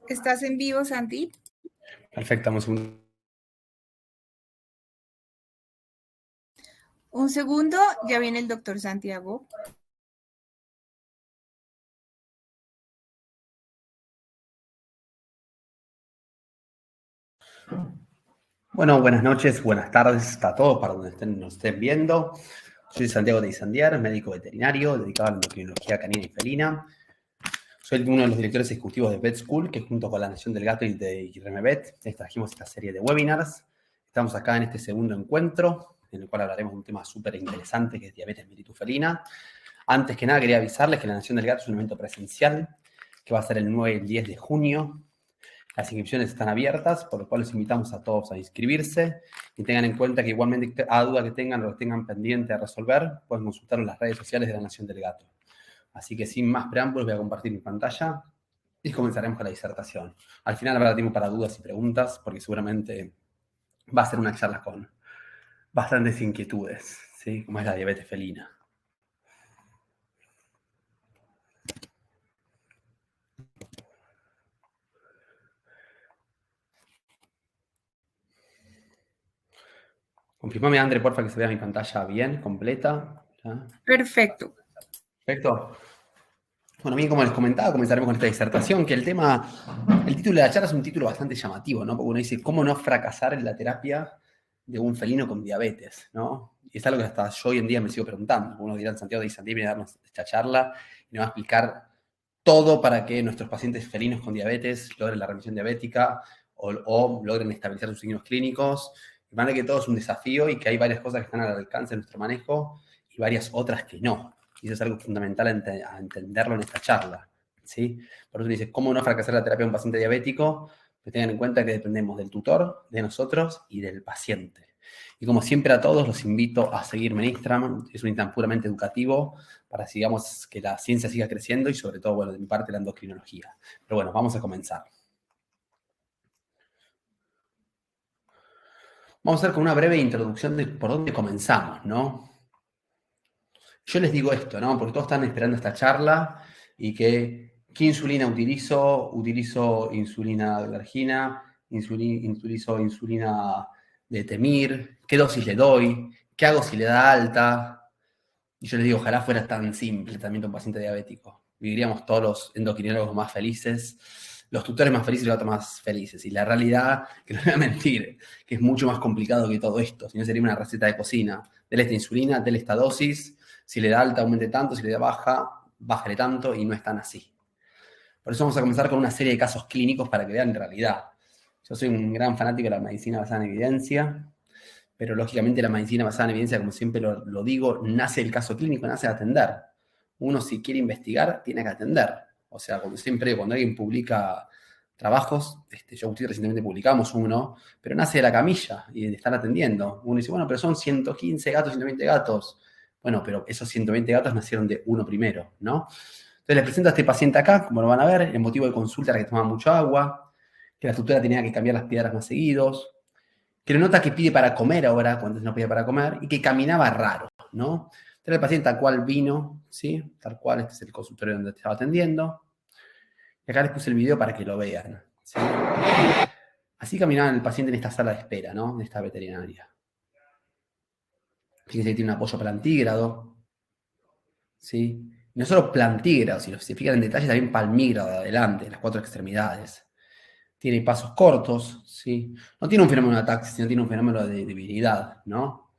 ¿Estás en vivo, Santi? Perfecto, vamos un... Un segundo, ya viene el doctor Santiago. Bueno, buenas noches, buenas tardes a todos para donde nos estén viendo. Soy Santiago de Isandiar, médico veterinario dedicado a la endocrinología canina y felina. Soy uno de los directores ejecutivos de Vet School, que junto con la Nación del Gato y de IRMVet les trajimos esta serie de webinars. Estamos acá en este segundo encuentro, en el cual hablaremos de un tema súper interesante que es diabetes mellitus felina. Antes que nada quería avisarles que la Nación del Gato es un evento presencial que va a ser el 9 y el 10 de junio. Las inscripciones están abiertas, por lo cual los invitamos a todos a inscribirse y tengan en cuenta que igualmente a duda que tengan o que tengan pendiente a resolver, pueden consultar en las redes sociales de la Nación del Gato. Así que sin más preámbulos voy a compartir mi pantalla y comenzaremos con la disertación. Al final habrá tiempo para dudas y preguntas porque seguramente va a ser una charla con bastantes inquietudes, ¿sí? Como es la diabetes felina. Confirmame, André, porfa, que se vea mi pantalla bien, completa. ¿Ya? Perfecto. Perfecto. Bueno, bien, como les comentaba, comenzaremos con esta disertación, que el título de la charla es un título bastante llamativo, ¿no? Porque uno dice, ¿cómo no fracasar en la terapia de un felino con diabetes, ¿no? Y es algo que hasta yo hoy en día me sigo preguntando. Uno dirá, Santiago de Isandiar viene a darnos esta charla y nos va a explicar todo para que nuestros pacientes felinos con diabetes logren la remisión diabética o logren estabilizar sus signos clínicos. De manera que todo es un desafío y que hay varias cosas que están al alcance de nuestro manejo y varias otras que no. Y eso es algo fundamental a entenderlo en esta charla, ¿sí? Por eso dice, ¿cómo no fracasar la terapia de un paciente diabético? Pues tengan en cuenta que dependemos del tutor, de nosotros y del paciente. Y como siempre a todos los invito a seguirme en Instagram, es un Instagram puramente educativo para sigamos, que la ciencia siga creciendo y sobre todo, bueno, de mi parte la endocrinología. Pero bueno, vamos a comenzar. Vamos a hacer con una breve introducción de por dónde comenzamos, ¿no? Yo les digo esto, ¿no? Porque todos están esperando esta charla y ¿qué insulina utilizo? Utilizo insulina de Vergina, utilizo insulina de Temir, ¿qué dosis le doy? ¿Qué hago si le da alta? Y yo les digo, ojalá fuera tan simple el tratamiento de un paciente diabético. Viviríamos todos los endocrinólogos más felices, los tutores más felices y los gatos más felices. Y la realidad, que no voy a mentir, que es mucho más complicado que todo esto. Si no sería una receta de cocina. Dele esta insulina, dele esta dosis. Si le da alta, aumente tanto. Si le da baja, bájale tanto. Y no es tan así. Por eso vamos a comenzar con una serie de casos clínicos para que vean realidad. Yo soy un gran fanático de la medicina basada en evidencia, pero lógicamente la medicina basada en evidencia, como siempre lo digo, nace del caso clínico, nace de atender. Uno si quiere investigar, tiene que atender. O sea, como siempre, cuando alguien publica trabajos, yo recientemente publicamos uno, pero nace de la camilla y de estar atendiendo. Uno dice, bueno, pero son 115 gatos, 120 gatos. Bueno, pero esos 120 gatos nacieron de uno primero, ¿no? Entonces les presento a este paciente acá, como lo van a ver, el motivo de consulta era que tomaba mucho agua, que la tutora tenía que cambiar las piedras más seguidos, que le nota que pide para comer ahora, cuando antes no pedía para comer, y que caminaba raro, ¿no? Entonces el paciente tal cual vino, ¿sí? Tal cual, este es el consultorio donde estaba atendiendo. Y acá les puse el video para que lo vean, ¿sí? Así caminaba el paciente en esta sala de espera, ¿no? De esta veterinaria. Fíjense que tiene un apoyo plantígrado, ¿sí? Y no solo plantígrado, si se fijan en detalle, también palmígrado de adelante, las cuatro extremidades. Tiene pasos cortos, ¿sí? No tiene un fenómeno de ataxia, sino tiene un fenómeno de debilidad, ¿no?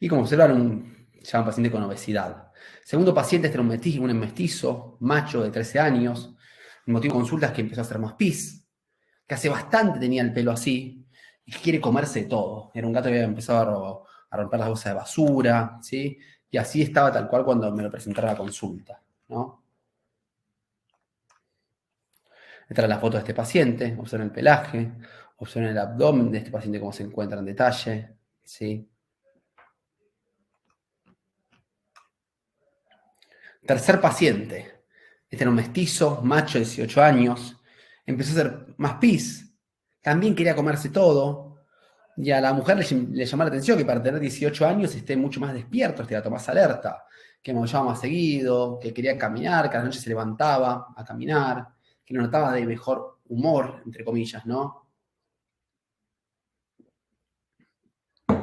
Y como observaron, se llama un paciente con obesidad. Segundo paciente, este era un mestizo, macho de 13 años. El motivo de consulta es que empezó a hacer más pis, que hace bastante tenía el pelo así, y que quiere comerse todo. Era un gato que había empezado a romper las bolsas de basura, ¿sí? Y así estaba tal cual cuando me lo presentaron a la consulta, ¿no? Esta era la foto de este paciente, observen el pelaje, observen el abdomen de este paciente cómo se encuentra en detalle, ¿sí? Tercer paciente, este era un mestizo, macho de 18 años, empezó a hacer más pis, también quería comerse todo, y a la mujer le llamó la atención que para tener 18 años esté mucho más despierto, esté gato más alerta, que me aullaba más seguido, que quería caminar, que a la noche se levantaba a caminar, que lo notaba de mejor humor, entre comillas, ¿no? Esto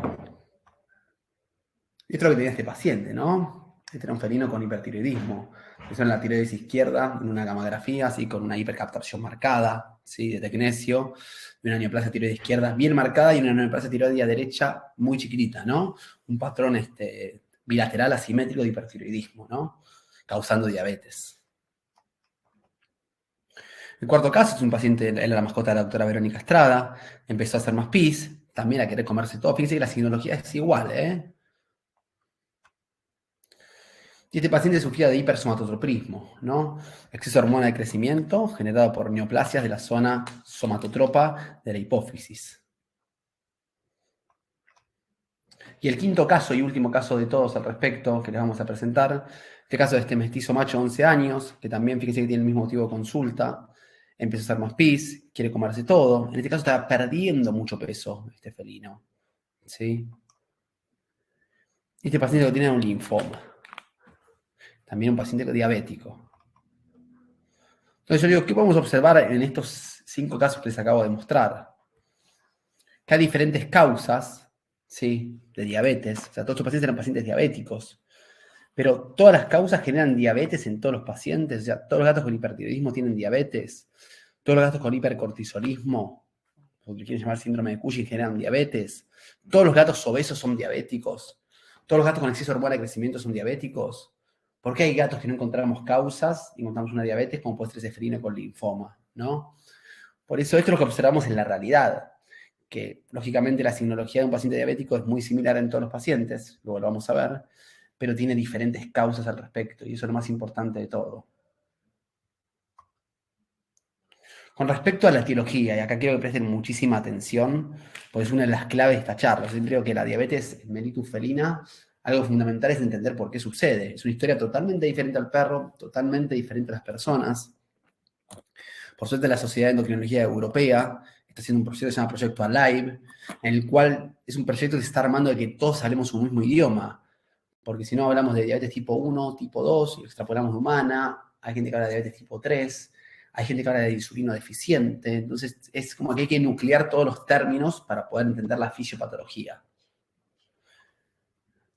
es lo que tenía este paciente, ¿no? Este era un felino con hipertiroidismo. Eso en la tiroides izquierda, en una gamografía, así con una hipercaptación marcada, ¿sí? De tecnesio, y una neoplasia tiroide izquierda bien marcada y una neoplasia tiroidea derecha muy chiquitita, ¿no? Un patrón bilateral asimétrico de hipertiroidismo, ¿no? Causando diabetes. El cuarto caso es un paciente, él era la mascota de la doctora Verónica Estrada, empezó a hacer más pis, también a querer comerse todo. Fíjense que la sinología es igual, ¿eh? Y este paciente sufría de hipersomatotropismo, ¿no? Exceso de hormona de crecimiento generado por neoplasias de la zona somatotropa de la hipófisis. Y el quinto caso y último caso de todos al respecto que les vamos a presentar, este caso de este mestizo macho de 11 años, que también fíjense que tiene el mismo motivo de consulta, empieza a hacer más pis, quiere comerse todo. En este caso está perdiendo mucho peso este felino, ¿sí? Y este paciente lo tiene un linfoma. También un paciente diabético. Entonces yo digo, ¿qué podemos observar en estos 5 casos que les acabo de mostrar? Que hay diferentes causas, ¿sí? De diabetes. O sea, todos estos pacientes eran pacientes diabéticos. Pero todas las causas generan diabetes en todos los pacientes. O sea, todos los gatos con hipertiroidismo tienen diabetes. Todos los gatos con hipercortisolismo, o que quieren llamar síndrome de Cushing, generan diabetes. Todos los gatos obesos son diabéticos. Todos los gatos con exceso de hormona de crecimiento son diabéticos. ¿Por qué hay gatos que no encontramos causas y encontramos una diabetes como puede ser ese felino con linfoma, ¿no? Por eso esto es lo que observamos en la realidad, que lógicamente la signología de un paciente diabético es muy similar en todos los pacientes, luego lo vamos a ver, pero tiene diferentes causas al respecto y eso es lo más importante de todo. Con respecto a la etiología, y acá quiero que presten muchísima atención, porque es una de las claves de esta charla. Yo creo que la diabetes mellitus felina, algo fundamental es entender por qué sucede. Es una historia totalmente diferente al perro, totalmente diferente a las personas. Por suerte, la Sociedad de Endocrinología Europea está haciendo un proyecto que se llama Proyecto Alive, en el cual es un proyecto que se está armando de que todos hablemos un mismo idioma. Porque si no hablamos de diabetes tipo 1, tipo 2, y extrapolamos de humana, hay gente que habla de diabetes tipo 3, hay gente que habla de insulino deficiente, entonces es como que hay que nuclear todos los términos para poder entender la fisiopatología.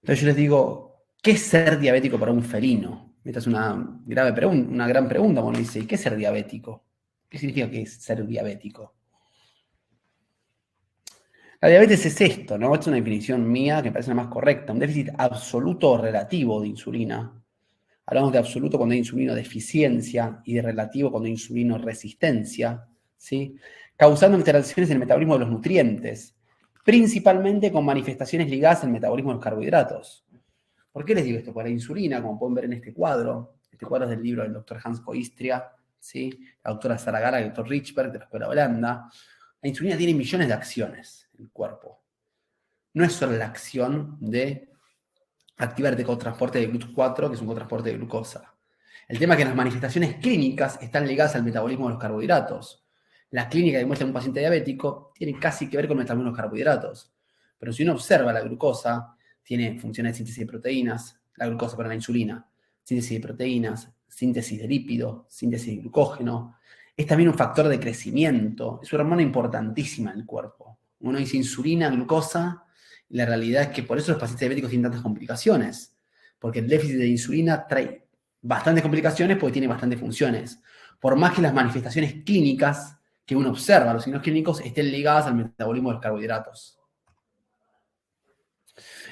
Entonces yo les digo, ¿qué es ser diabético para un felino? Esta es una gran pregunta, bueno, dice, ¿y qué es ser diabético? ¿Qué significa que es ser diabético? La diabetes es esto, ¿no? Esta es una definición mía que me parece la más correcta, un déficit absoluto o relativo de insulina. Hablamos de absoluto cuando hay insulinodeficiencia y de relativo cuando hay insulinoresistencia, ¿sí? Causando alteraciones en el metabolismo de los nutrientes, principalmente con manifestaciones ligadas al metabolismo de los carbohidratos. ¿Por qué les digo esto? Por la insulina, como pueden ver en este cuadro es del libro del doctor Hans Koistria, ¿sí? La doctora Sara Gara y el doctor Richberg de la Escuela Holanda. La insulina tiene millones de acciones en el cuerpo. No es solo la acción de activar el cotransporte de GLUT4, que es un cotransporte de glucosa. El tema es que las manifestaciones clínicas están ligadas al metabolismo de los carbohidratos. La clínica que muestra en un paciente diabético tiene casi que ver con el metabolismo de los carbohidratos. Pero si uno observa la glucosa, tiene funciones de síntesis de proteínas, la glucosa para la insulina, síntesis de proteínas, síntesis de lípido, síntesis de glucógeno. Es también un factor de crecimiento, es una hormona importantísima en el cuerpo. Uno dice insulina, glucosa, y la realidad es que por eso los pacientes diabéticos tienen tantas complicaciones, porque el déficit de insulina trae bastantes complicaciones porque tiene bastantes funciones. Por más que las manifestaciones clínicas que uno observa, los signos clínicos, estén ligadas al metabolismo de los carbohidratos.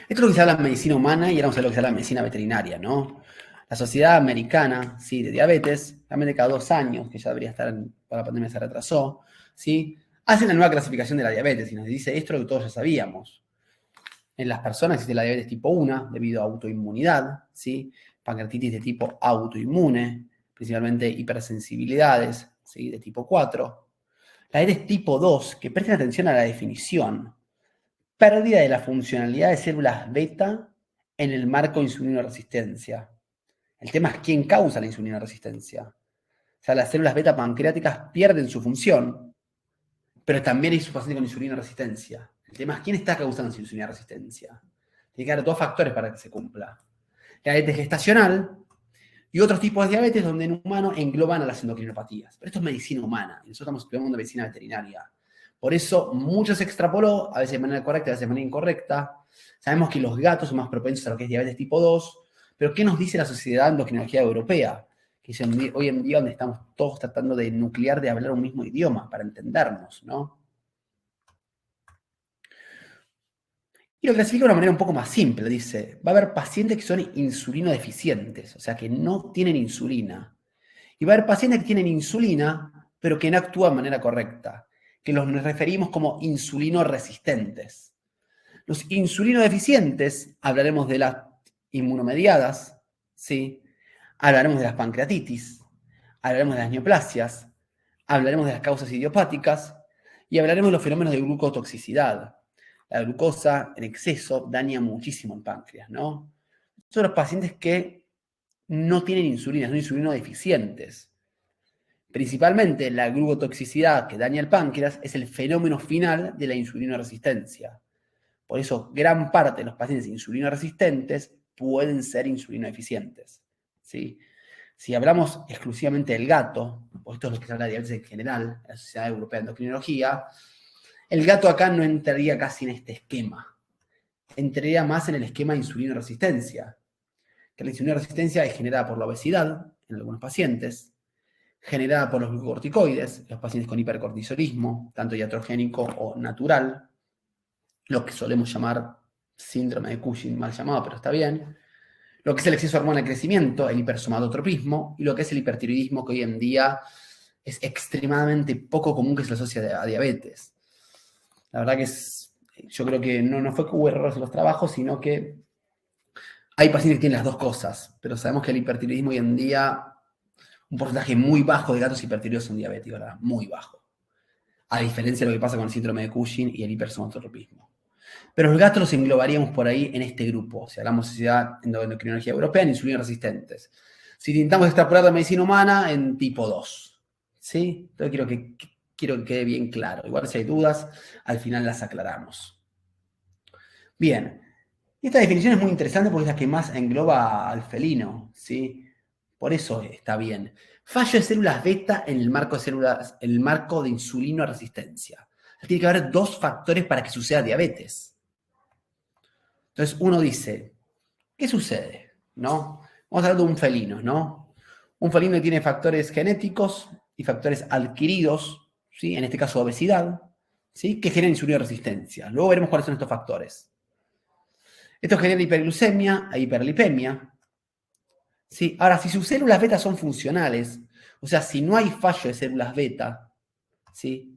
Esto es lo que se habla en medicina humana y ahora vamos a ver lo que se habla en medicina veterinaria, ¿no? La Sociedad Americana, ¿sí? De Diabetes, realmente cada 2 años, que ya debería estar, por la pandemia se retrasó, ¿sí? Hace la nueva clasificación de la diabetes y nos dice esto lo que todos ya sabíamos. En las personas existe la diabetes tipo 1 debido a autoinmunidad, ¿sí? Pancreatitis de tipo autoinmune, principalmente hipersensibilidades, ¿sí? De tipo 4. La diabetes tipo 2, que presten atención a la definición, pérdida de la funcionalidad de células beta en el marco de insulinoresistencia. El tema es quién causa la insulinoresistencia. O sea, las células beta pancreáticas pierden su función, pero también hay su paciente con insulinoresistencia. El tema es quién está causando esa insulinoresistencia. Tiene que haber 2 factores para que se cumpla. la diabetes gestacional y otros tipos de diabetes donde en humano engloban a las endocrinopatías. Pero esto es medicina humana, y nosotros estamos estudiando medicina veterinaria. Por eso mucho se extrapoló, a veces de manera correcta, a veces de manera incorrecta. Sabemos que los gatos son más propensos a lo que es diabetes tipo 2, pero ¿qué nos dice la Sociedad de Endocrinología Europea? Que es hoy en día donde estamos todos tratando de nuclear, de hablar un mismo idioma para entendernos, ¿no? Y lo clasifica de una manera un poco más simple. Dice, va a haber pacientes que son insulinodeficientes, o sea, que no tienen insulina. Y va a haber pacientes que tienen insulina, pero que no actúan de manera correcta, que los referimos como insulinoresistentes. Los insulinodeficientes, hablaremos de las inmunomediadas, ¿sí? Hablaremos de las pancreatitis, hablaremos de las neoplasias, hablaremos de las causas idiopáticas y hablaremos de los fenómenos de glucotoxicidad. La glucosa en exceso daña muchísimo el páncreas, ¿no? Son los pacientes que no tienen insulina, son insulinodeficientes. Principalmente la glucotoxicidad que daña el páncreas es el fenómeno final de la insulinoresistencia. Por eso, gran parte de los pacientes insulinoresistentes pueden ser insulinodeficientes, ¿sí? Si hablamos exclusivamente del gato, o esto es lo que se habla de diabetes en general, la Sociedad Europea de Endocrinología, el gato acá no entraría casi en este esquema. Entraría más en el esquema de insulinoresistencia, que la insulinoresistencia es generada por la obesidad en algunos pacientes, generada por los glucocorticoides, los pacientes con hipercortisolismo, tanto iatrogénico o natural, lo que solemos llamar síndrome de Cushing, mal llamado, pero está bien, lo que es el exceso de hormona de crecimiento, el hipersomatotropismo, y lo que es el hipertiroidismo, que hoy en día es extremadamente poco común que se lo asocie a diabetes. La verdad que yo creo que no fue que hubo errores en los trabajos, sino que hay pacientes que tienen las dos cosas, pero sabemos que el hipertiroidismo hoy en día, un porcentaje muy bajo de gatos hipertiroides son diabéticos, ¿verdad? Muy bajo. A diferencia de lo que pasa con el síndrome de Cushing y el hipersomatotropismo. Pero los gatos los englobaríamos por ahí en este grupo. Si hablamos de Sociedad de Endocrinología Europea, en insulinoresistentes. Si intentamos extrapolar la medicina humana, en tipo 2. ¿Sí? Entonces quiero que quede bien claro. Igual si hay dudas, al final las aclaramos. Bien. Y esta definición es muy interesante porque es la que más engloba al felino, ¿sí? Por eso está bien. Fallo de células beta en el marco de insulinoresistencia. Tiene que haber dos factores para que suceda diabetes. Entonces uno dice, ¿qué sucede? ¿No? Vamos a hablar de un felino, ¿no? Un felino tiene factores genéticos y factores adquiridos, ¿sí? En este caso obesidad, ¿sí? Que generan insulinoresistencia. Luego veremos cuáles son estos factores. Esto genera hiperglucemia e hiperlipemia. ¿Sí? Ahora, si sus células beta son funcionales, o sea, si no hay fallo de células beta, ¿sí?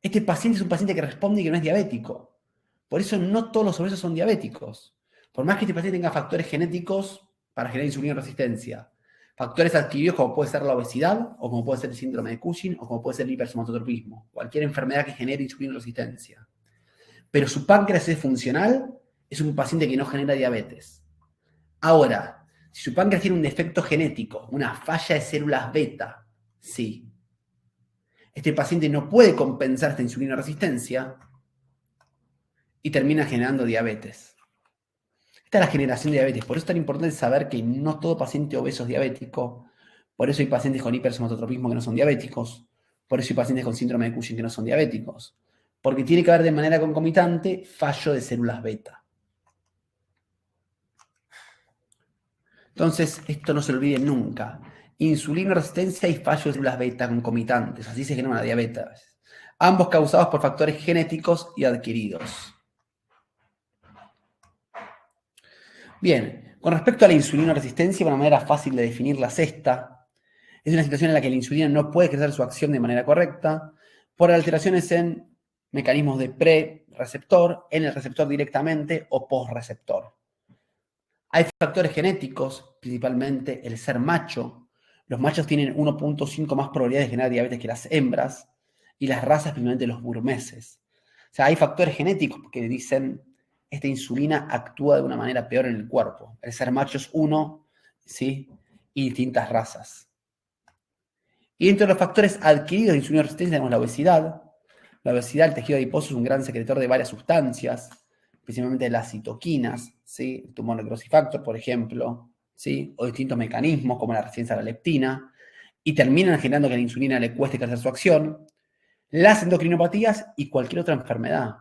Este paciente es un paciente que responde y que no es diabético. Por eso no todos los obesos son diabéticos. Por más que este paciente tenga factores genéticos para generar insulinoresistencia, factores adquiridos como puede ser la obesidad, o como puede ser el síndrome de Cushing, o como puede ser el hipersomatotropismo, cualquier enfermedad que genere insulinoresistencia. Pero su páncreas es funcional, es un paciente que no genera diabetes. Ahora, si su páncreas tiene un defecto genético, una falla de células beta, sí. Este paciente no puede compensar esta insulinoresistencia y termina generando diabetes. Esta es la generación de diabetes. Por eso es tan importante saber que no todo paciente obeso es diabético. Por eso hay pacientes con hipersomatotropismo que no son diabéticos. Por eso hay pacientes con síndrome de Cushing que no son diabéticos. Porque tiene que haber de manera concomitante fallo de células beta. Entonces, esto no se olvide nunca. Insulinoresistencia y fallo de células beta concomitantes. Así se genera una diabetes. Ambos causados por factores genéticos y adquiridos. Bien, con respecto a la insulinoresistencia, una manera fácil de definirla es esta. Es una situación en la que la insulina no puede ejercer su acción de manera correcta por alteraciones en mecanismos de pre-receptor, en el receptor directamente o post-receptor. Hay factores genéticos, principalmente el ser macho. Los machos tienen 1.5 más probabilidades de generar diabetes que las hembras, y las razas, principalmente los burmeses. O sea, hay factores genéticos que dicen esta insulina actúa de una manera peor en el cuerpo. El ser macho es uno, ¿sí? Y distintas razas. Y entre los factores adquiridos de insulinoresistencia tenemos la obesidad. La obesidad, el tejido adiposo, es un gran secretor de varias sustancias, principalmente las citoquinas, ¿sí? El tumor necrosis factor, por ejemplo, ¿sí? O distintos mecanismos como la resistencia a la leptina, y terminan generando que a la insulina le cueste ejercer su acción, las endocrinopatías y cualquier otra enfermedad.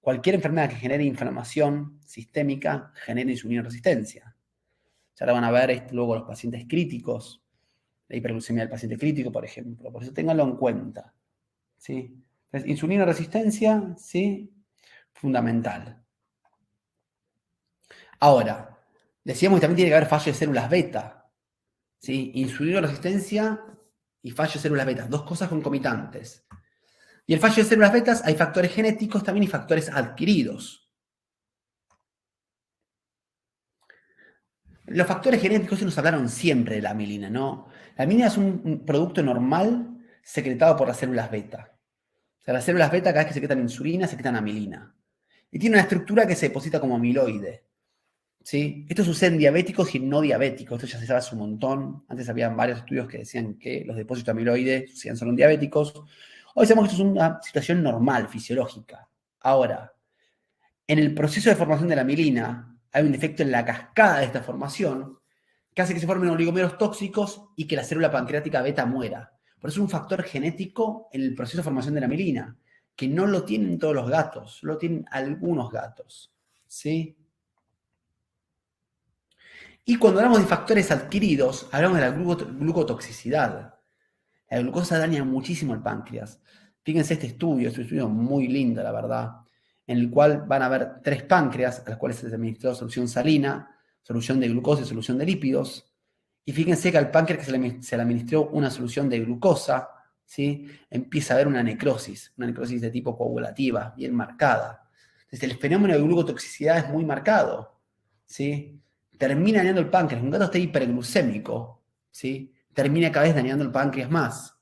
Cualquier enfermedad que genere inflamación sistémica genera insulinoresistencia. Ya ahora van a ver luego los pacientes críticos, la hiperglucemia del paciente crítico, por ejemplo. Por eso ténganlo en cuenta, ¿sí? Entonces, insulinoresistencia, ¿sí? Fundamental. Ahora, decíamos que también tiene que haber fallo de células beta, ¿sí? Insulinoresistencia y fallo de células beta, dos cosas concomitantes. Y el fallo de células betas, hay factores genéticos también y factores adquiridos. Los factores genéticos se nos hablaron siempre de la mielina, ¿no? La mielina es un producto normal secretado por las células beta. O sea, las células beta, cada vez que secretan insulina, secretan amilina. Y tiene una estructura que se deposita como amiloide, ¿sí? Esto sucede en diabéticos y en no diabéticos. Esto ya se sabe hace un montón. Antes había varios estudios que decían que los depósitos de amiloide sucedían solo en diabéticos. Hoy sabemos que esto es una situación normal, fisiológica. Ahora, en el proceso de formación de la mielina, hay un defecto en la cascada de esta formación que hace que se formen oligómeros tóxicos y que la célula pancreática beta muera. Por eso es un factor genético en el proceso de formación de la mielina, que no lo tienen todos los gatos, lo tienen algunos gatos, ¿sí? Y cuando hablamos de factores adquiridos, hablamos de la glucotoxicidad. La glucosa daña muchísimo el páncreas. Fíjense este estudio, es un estudio muy lindo, la verdad, en el cual van a haber 3 páncreas a las cuales se les administró solución salina, solución de glucosa y solución de lípidos. Y fíjense que al páncreas que se le administró una solución de glucosa, ¿sí? Empieza a haber una necrosis de tipo coagulativa, bien marcada. Entonces, el fenómeno de glucotoxicidad es muy marcado, ¿sí? Termina dañando el páncreas. Un gato está hiperglucémico, ¿sí? Termina cada vez dañando el páncreas más.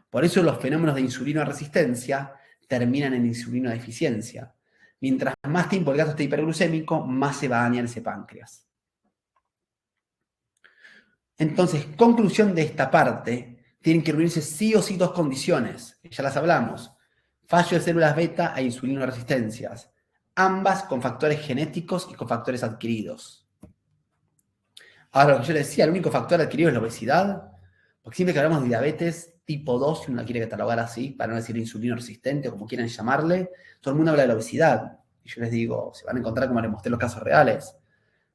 Por eso los fenómenos de insulinoresistencia terminan en insulinodeficiencia. Mientras más tiempo el gato esté hiperglucémico, más se va a dañar ese páncreas. Entonces, conclusión de esta parte, tienen que reunirse sí o sí 2 condiciones, ya las hablamos. Fallo de células beta e insulinoresistencias, ambas con factores genéticos y con factores adquiridos. Ahora, lo que yo les decía, el único factor adquirido es la obesidad, porque siempre que hablamos de diabetes tipo 2, si uno la quiere catalogar así, para no decir insulinoresistente o como quieran llamarle, todo el mundo habla de la obesidad. Y yo les digo, se van a encontrar, como les mostré los casos reales,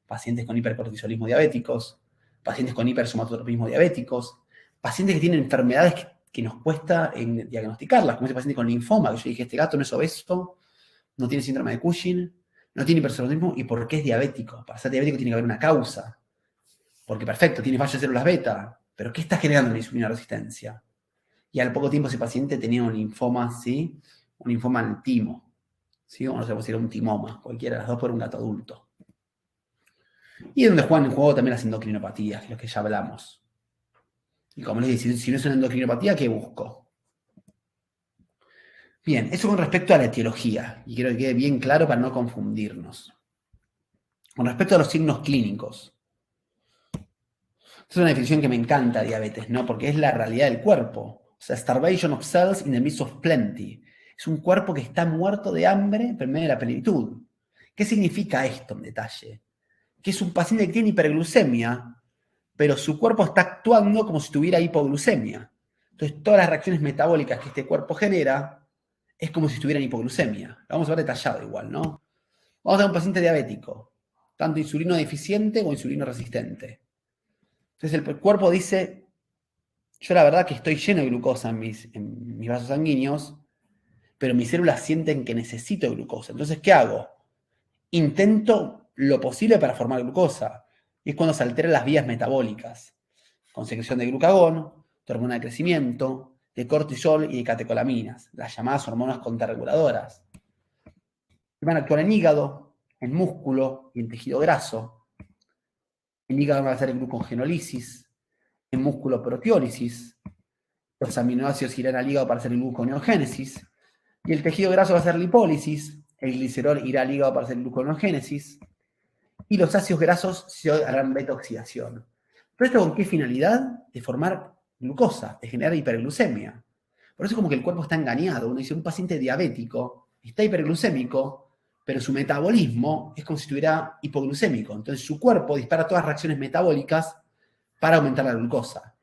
pacientes con hipercortisolismo diabéticos, pacientes con hipersomatotropismo diabéticos, pacientes que tienen enfermedades que nos cuesta diagnosticarlas, como ese paciente con linfoma, que yo dije, este gato no es obeso, no tiene síndrome de Cushing, no tiene hipersomatotropismo, ¿y por qué es diabético? Para ser diabético tiene que haber una causa. Porque perfecto, tiene fallo de células beta, pero ¿qué está generando la insulinoresistencia? Y al poco tiempo ese paciente tenía un linfoma, ¿sí? Un linfoma en el timo, ¿sí? O no sé si era un timoma, cualquiera de las dos por un gato adulto. Y es donde juegan en juego también las endocrinopatías, que es lo que ya hablamos. Y como les dije, si no es una endocrinopatía, ¿qué busco? Bien, eso con respecto a la etiología, y quiero que quede bien claro para no confundirnos. Con respecto a los signos clínicos. Esta es una definición que me encanta, diabetes, ¿no? Porque es la realidad del cuerpo. O sea, starvation of cells in the midst of plenty. Es un cuerpo que está muerto de hambre, pero en medio de la plenitud. ¿Qué significa esto en detalle? Que es un paciente que tiene hiperglucemia, pero su cuerpo está actuando como si tuviera hipoglucemia. Entonces, todas las reacciones metabólicas que este cuerpo genera es como si estuviera en hipoglucemia. Lo vamos a ver detallado igual, ¿no? Vamos a ver un paciente diabético, tanto insulino deficiente o insulino resistente. Entonces, el cuerpo dice, yo la verdad que estoy lleno de glucosa en mis vasos sanguíneos, pero mis células sienten que necesito glucosa. Entonces, ¿qué hago? Intento lo posible para formar glucosa. Y es cuando se alteran las vías metabólicas, con secreción de glucagón, de hormona de crecimiento, de cortisol y de catecolaminas, las llamadas hormonas contrarreguladoras. Que van a actuar en hígado, en músculo y en tejido graso. En hígado van a hacer glucogenólisis, en músculo proteólisis. Los aminoácidos irán al hígado para hacer gluconeogénesis. Y el tejido graso va a hacer lipólisis. El glicerol irá al hígado para hacer gluconeogénesis. Y los ácidos grasos se harán beta-oxidación. ¿Pero esto con qué finalidad? De formar glucosa, de generar hiperglucemia. Por eso es como que el cuerpo está engañado. Uno dice, un paciente diabético está hiperglucémico, pero su metabolismo es como si estuviera hipoglucémico. Entonces su cuerpo dispara todas las reacciones metabólicas para aumentar la glucosa.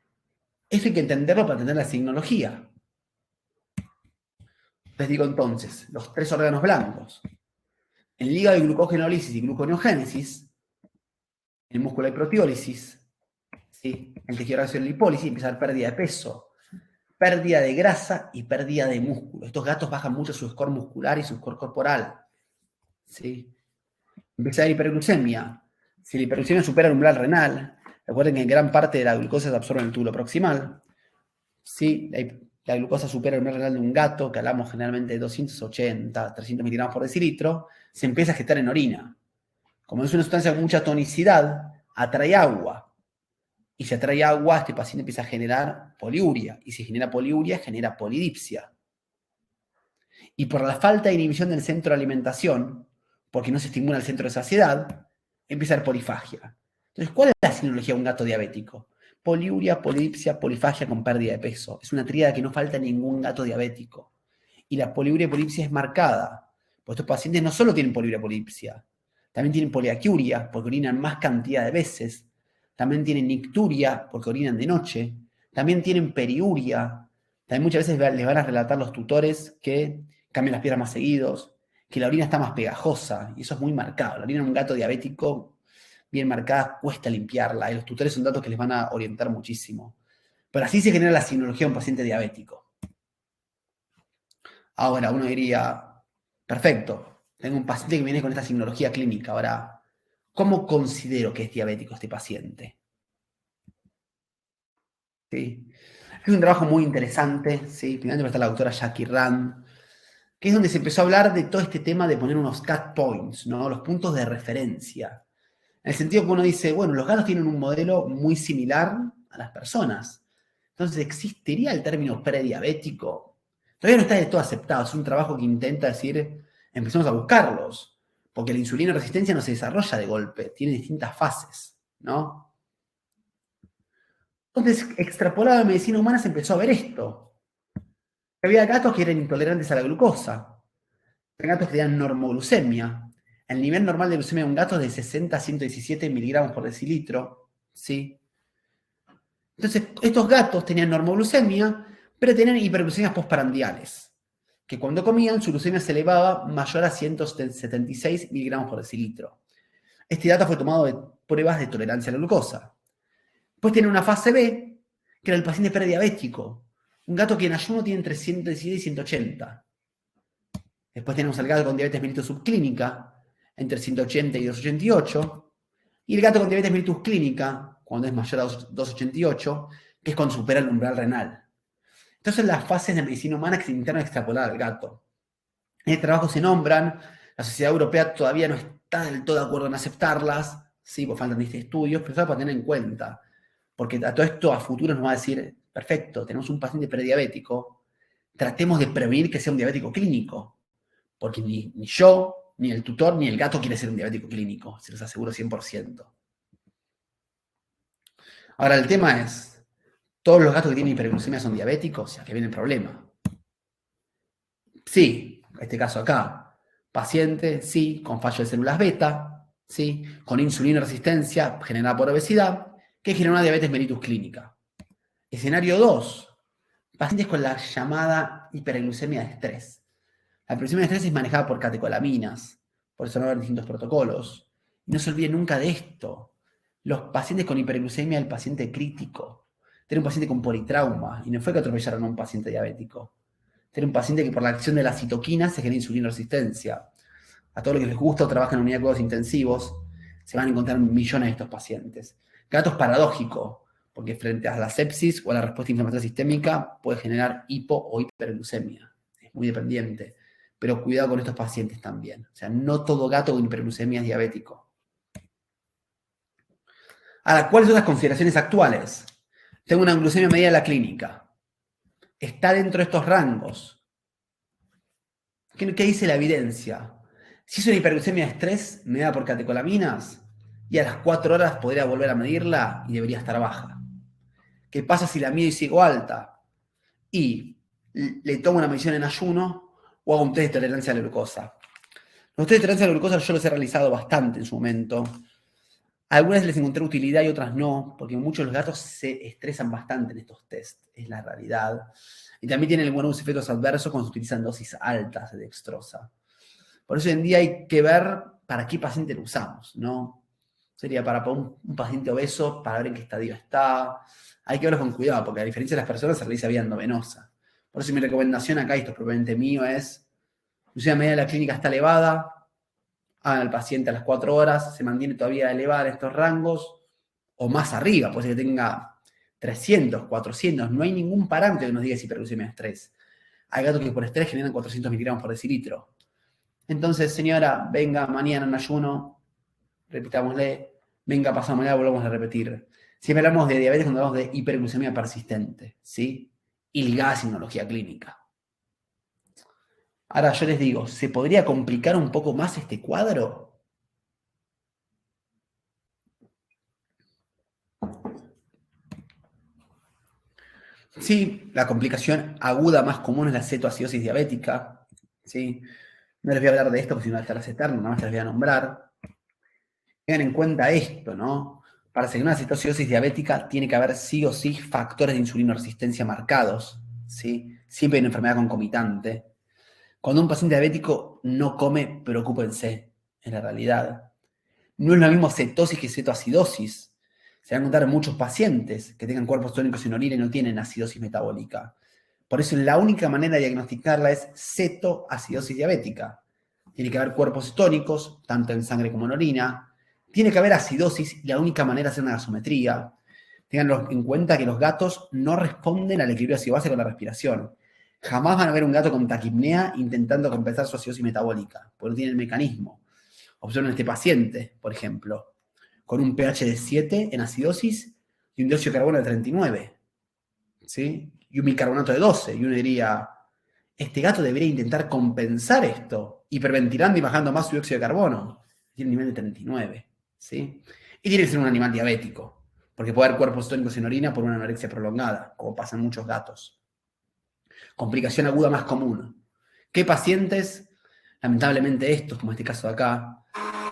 Esto hay que entenderlo para entender la signología. Les digo entonces, los 3 órganos blancos. En el hígado hay glucogenólisis y gluconeogénesis. En el músculo hay proteólisis. ¿Sí? En el tejido grasoso hay lipólisis y empieza a haber pérdida de peso, pérdida de grasa y pérdida de músculo. Estos gatos bajan mucho su score muscular y su score corporal. ¿Sí? Empieza a haber hiperglucemia. Si la hiperglucemia supera el umbral renal, recuerden que gran parte de la glucosa se absorbe en el túbulo proximal. ¿Sí? La glucosa supera el umbral renal de un gato, que hablamos generalmente de 280, 300 miligramos por decilitro, se empieza a gestar en orina. Como es una sustancia con mucha tonicidad, atrae agua. Y si atrae agua, este paciente empieza a generar poliuria. Y si genera poliuria, genera polidipsia. Y por la falta de inhibición del centro de alimentación, porque no se estimula el centro de saciedad, empieza a haber polifagia. Entonces, ¿cuál es la sinología de un gato diabético? Poliuria, polidipsia, polifagia con pérdida de peso. Es una tríada que no falta en ningún gato diabético. Y la poliuria y polidipsia es marcada. Porque estos pacientes no solo tienen poliuria y polidipsia, también tienen poliaquiuria, porque orinan más cantidad de veces. También tienen nicturia, porque orinan de noche. También tienen periuria. También muchas veces les van a relatar los tutores que cambian las piernas más seguidos, que la orina está más pegajosa, y eso es muy marcado. La orina en un gato diabético bien marcada cuesta limpiarla, y los tutores son datos que les van a orientar muchísimo. Pero así se genera la sinología de un paciente diabético. Ahora, uno diría, perfecto, tengo un paciente que viene con esta sinología clínica. Ahora, ¿cómo considero que es diabético este paciente? ¿Sí? Es un trabajo muy interesante, ¿sí? Finalmente está la doctora Jackie Rand, que es donde se empezó a hablar de todo este tema de poner unos cut points, ¿no? Los puntos de referencia. En el sentido que uno dice, bueno, los gatos tienen un modelo muy similar a las personas. Entonces, ¿existiría el término prediabético? Todavía no está del todo aceptado. Es un trabajo que intenta decir, empecemos a buscarlos. Porque la insulina resistencia no se desarrolla de golpe, tiene distintas fases, ¿no? Entonces, extrapolado a la medicina humana se empezó a ver esto. Había gatos que eran intolerantes a la glucosa. Había gatos que tenían normoglucemia. El nivel normal de glucemia de un gato es de 60 a 117 miligramos por decilitro, ¿sí? Entonces, estos gatos tenían normoglucemia, pero tenían hiperglucemias postprandiales, que cuando comían su glucemia se elevaba mayor a 176 miligramos por decilitro. Este dato fue tomado de pruebas de tolerancia a la glucosa. Después tiene una fase B, que era el paciente prediabético. Un gato que en ayuno tiene entre 117 y 180. Después tenemos al gato con diabetes mellitus subclínica, entre 180 y 288. Y el gato con diabetes mellitus clínica, cuando es mayor a 288, que es cuando supera el umbral renal. Entonces, las fases de medicina humana que se intentan extrapolar al gato. En el trabajo se nombran, la Sociedad Europea todavía no está del todo de acuerdo en aceptarlas, sí, porque faltan estudios, pero eso para tener en cuenta. Porque a todo esto a futuro nos va a decir, perfecto, tenemos un paciente prediabético, tratemos de prevenir que sea un diabético clínico. Porque ni yo, ni el tutor, ni el gato quiere ser un diabético clínico, se los aseguro 100%. Ahora, el tema es, ¿todos los gatos que tienen hiperglucemia son diabéticos? Aquí viene el problema. Sí, en este caso acá, paciente, sí, con fallo de células beta, sí, con insulina resistencia generada por obesidad, que genera una diabetes mellitus clínica. Escenario 2, pacientes con la llamada hiperglucemia de estrés. La hiperglucemia de estrés es manejada por catecolaminas, por eso no hay distintos protocolos. Y no se olviden nunca de esto. Los pacientes con hiperglucemia, el paciente crítico. Tiene un paciente con politrauma, y no fue que atropellaron a un paciente diabético. Tiene un paciente que por la acción de la citoquina se genera insulina resistencia. A todos los que les gusta o trabajan en unidad de cuidados intensivos, se van a encontrar millones de estos pacientes. Cada dato es paradójico, porque frente a la sepsis o a la respuesta inflamatoria sistémica puede generar hipo o hiperglucemia. Es muy dependiente. Pero cuidado con estos pacientes también. O sea, no todo gato con hiperglucemia es diabético. Ahora, ¿cuáles son las consideraciones actuales? Tengo una glucemia medida en la clínica. Está dentro de estos rangos. ¿Qué dice la evidencia? Si es una hiperglucemia de estrés medida por catecolaminas, y a las 4 horas podría volver a medirla y debería estar baja. ¿Qué pasa si la mido y sigo alta? Y le tomo una medición en ayuno o hago un test de tolerancia a la glucosa. Los test de tolerancia a la glucosa yo los he realizado bastante en su momento. Algunas les encontré utilidad y otras no, porque muchos de los gatos se estresan bastante en estos test, es la realidad. Y también tienen algunos efectos adversos cuando se utilizan dosis altas de dextrosa. Por eso hoy en día hay que ver para qué paciente lo usamos, ¿no? Sería para un paciente obeso, para ver en qué estadio está. Hay que verlo con cuidado, porque a diferencia de las personas se realiza vía endovenosa. Por eso mi recomendación acá, y esto es propiamente mío, es, si la media de la clínica está elevada, hagan al paciente a las 4 horas, se mantiene todavía elevada en estos rangos, o más arriba, puede ser que tenga 300, 400, no hay ningún parámetro que nos diga si hiperglucemia es estrés. Hay gatos que por estrés generan 400 miligramos por decilitro. Entonces, señora, venga mañana en ayuno, repitámosle, venga pasado mañana, volvamos a repetir. Siempre hablamos de diabetes cuando hablamos de hiperglucemia persistente, ¿sí? Y ligada a signología clínica. Ahora yo les digo, ¿se podría complicar un poco más este cuadro? Sí, la complicación aguda más común es la cetoacidosis diabética, ¿sí? No les voy a hablar de esto porque si no estarás eterno, nada más les voy a nombrar. Tengan en cuenta esto, ¿no? Para seguir una cetoacidosis diabética tiene que haber sí o sí factores de insulinoresistencia marcados, ¿sí? Siempre hay una enfermedad concomitante. Cuando un paciente diabético no come, preocúpense, en la realidad. No es lo mismo cetosis que cetoacidosis. Se van a encontrar muchos pacientes que tengan cuerpos tónicos en orina y no tienen acidosis metabólica. Por eso la única manera de diagnosticarla es cetoacidosis diabética. Tiene que haber cuerpos tónicos, tanto en sangre como en orina. Tiene que haber acidosis y la única manera es hacer una gasometría. Tengan en cuenta que los gatos no responden al equilibrio ácido-base con la respiración. Jamás van a ver un gato con taquipnea intentando compensar su acidosis metabólica, porque no tiene el mecanismo. Observen este paciente, por ejemplo, con un pH de 7 en acidosis y un dióxido de carbono de 39, ¿sí? Y un bicarbonato de 12. Y uno diría, este gato debería intentar compensar esto, hiperventilando y bajando más su dióxido de carbono. Tiene un nivel de 39, ¿sí? Y tiene que ser un animal diabético, porque puede haber cuerpos tónicos en orina por una anorexia prolongada, como pasa en muchos gatos. Complicación aguda más común. ¿Qué pacientes? Lamentablemente estos, como este caso de acá,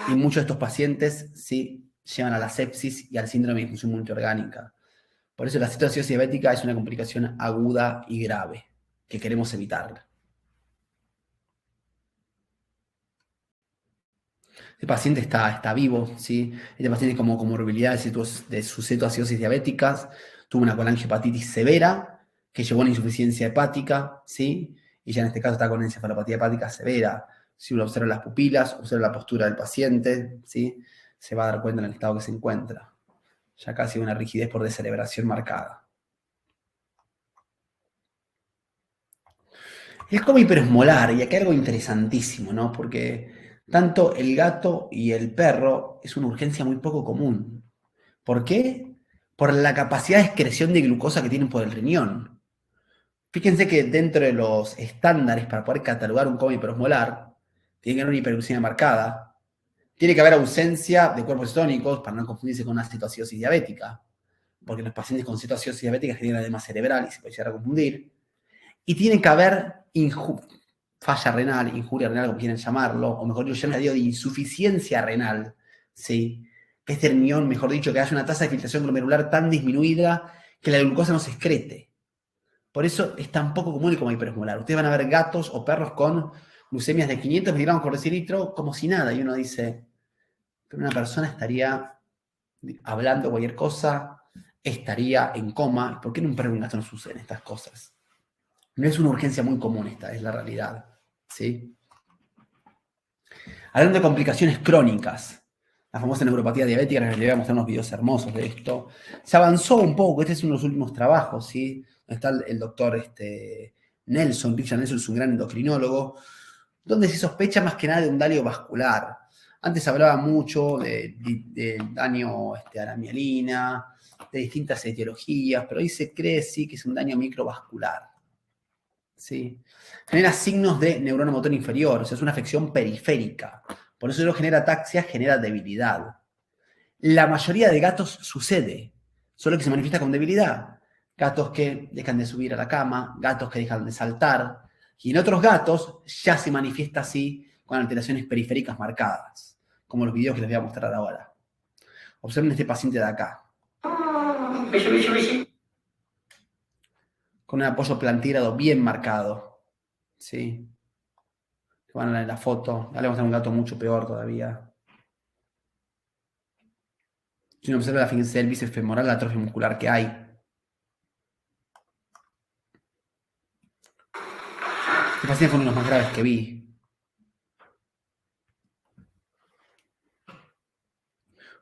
y muchos de estos pacientes sí llevan a la sepsis y al síndrome de disfunción multiorgánica. Por eso la cetoacidosis diabética es una complicación aguda y grave que queremos evitar. Este paciente está vivo, ¿sí? Este paciente como comorbilidad de sus cetoacidosis diabéticas tuvo una colangiopatitis severa que llevó a una insuficiencia hepática, ¿sí? Y ya en este caso está con encefalopatía hepática severa. Si uno observa las pupilas, observa la postura del paciente, ¿sí? Se va a dar cuenta en el estado que se encuentra. Ya casi una rigidez por descerebración marcada. El coma hiperosmolar, y aquí hay algo interesantísimo, ¿no? Porque tanto el gato y el perro es una urgencia muy poco común. ¿Por qué? Por la capacidad de excreción de glucosa que tienen por el riñón. Fíjense que dentro de los estándares para poder catalogar un coma hiperosmolar, tiene que haber una hiperglucemia marcada, tiene que haber ausencia de cuerpos cetónicos para no confundirse con una cetoacidosis diabética, porque los pacientes con cetoacidosis diabética generan edema cerebral y se puede llegar a confundir. Y tiene que haber falla renal, injuria renal, como quieran llamarlo, o mejor dicho, yo de insuficiencia renal, ¿sí? Que este riñón, mejor dicho, que haya una tasa de filtración glomerular tan disminuida que la glucosa no se excrete. Por eso es tan poco común el coma hiperosmolar. Ustedes van a ver gatos o perros con glucemias de 500 miligramos por decilitro como si nada. Y uno dice, pero una persona estaría hablando cualquier cosa, estaría en coma. ¿Por qué en un perro y un gato no suceden estas cosas? No es una urgencia muy común esta, es la realidad, ¿sí? Hablando de complicaciones crónicas, la famosa neuropatía diabética, les voy a mostrar unos videos hermosos de esto. Se avanzó un poco, este es uno de los últimos trabajos, ¿sí? Está el doctor Nelson, Richard Nelson es un gran endocrinólogo, donde se sospecha más que nada de un daño vascular. Antes hablaba mucho de daño a la mielina, de distintas etiologías, pero hoy se cree sí que es un daño microvascular. ¿Sí? Genera signos de neurona motor inferior, o sea, es una afección periférica. Por eso no genera ataxia, genera debilidad. La mayoría de gatos sucede, solo que se manifiesta con debilidad. Gatos que dejan de subir a la cama, gatos que dejan de saltar. Y en otros gatos ya se manifiesta así con alteraciones periféricas marcadas, como los videos que les voy a mostrar ahora. Observen este paciente de acá. Con un apoyo plantígrado bien marcado. ¿Sí? Van a ver la foto. Ahora le vamos a dar un gato mucho peor todavía. Si uno observa, fíjense el bíceps femoral, la atrofia muscular que hay. Este paciente fue uno de los más graves que vi.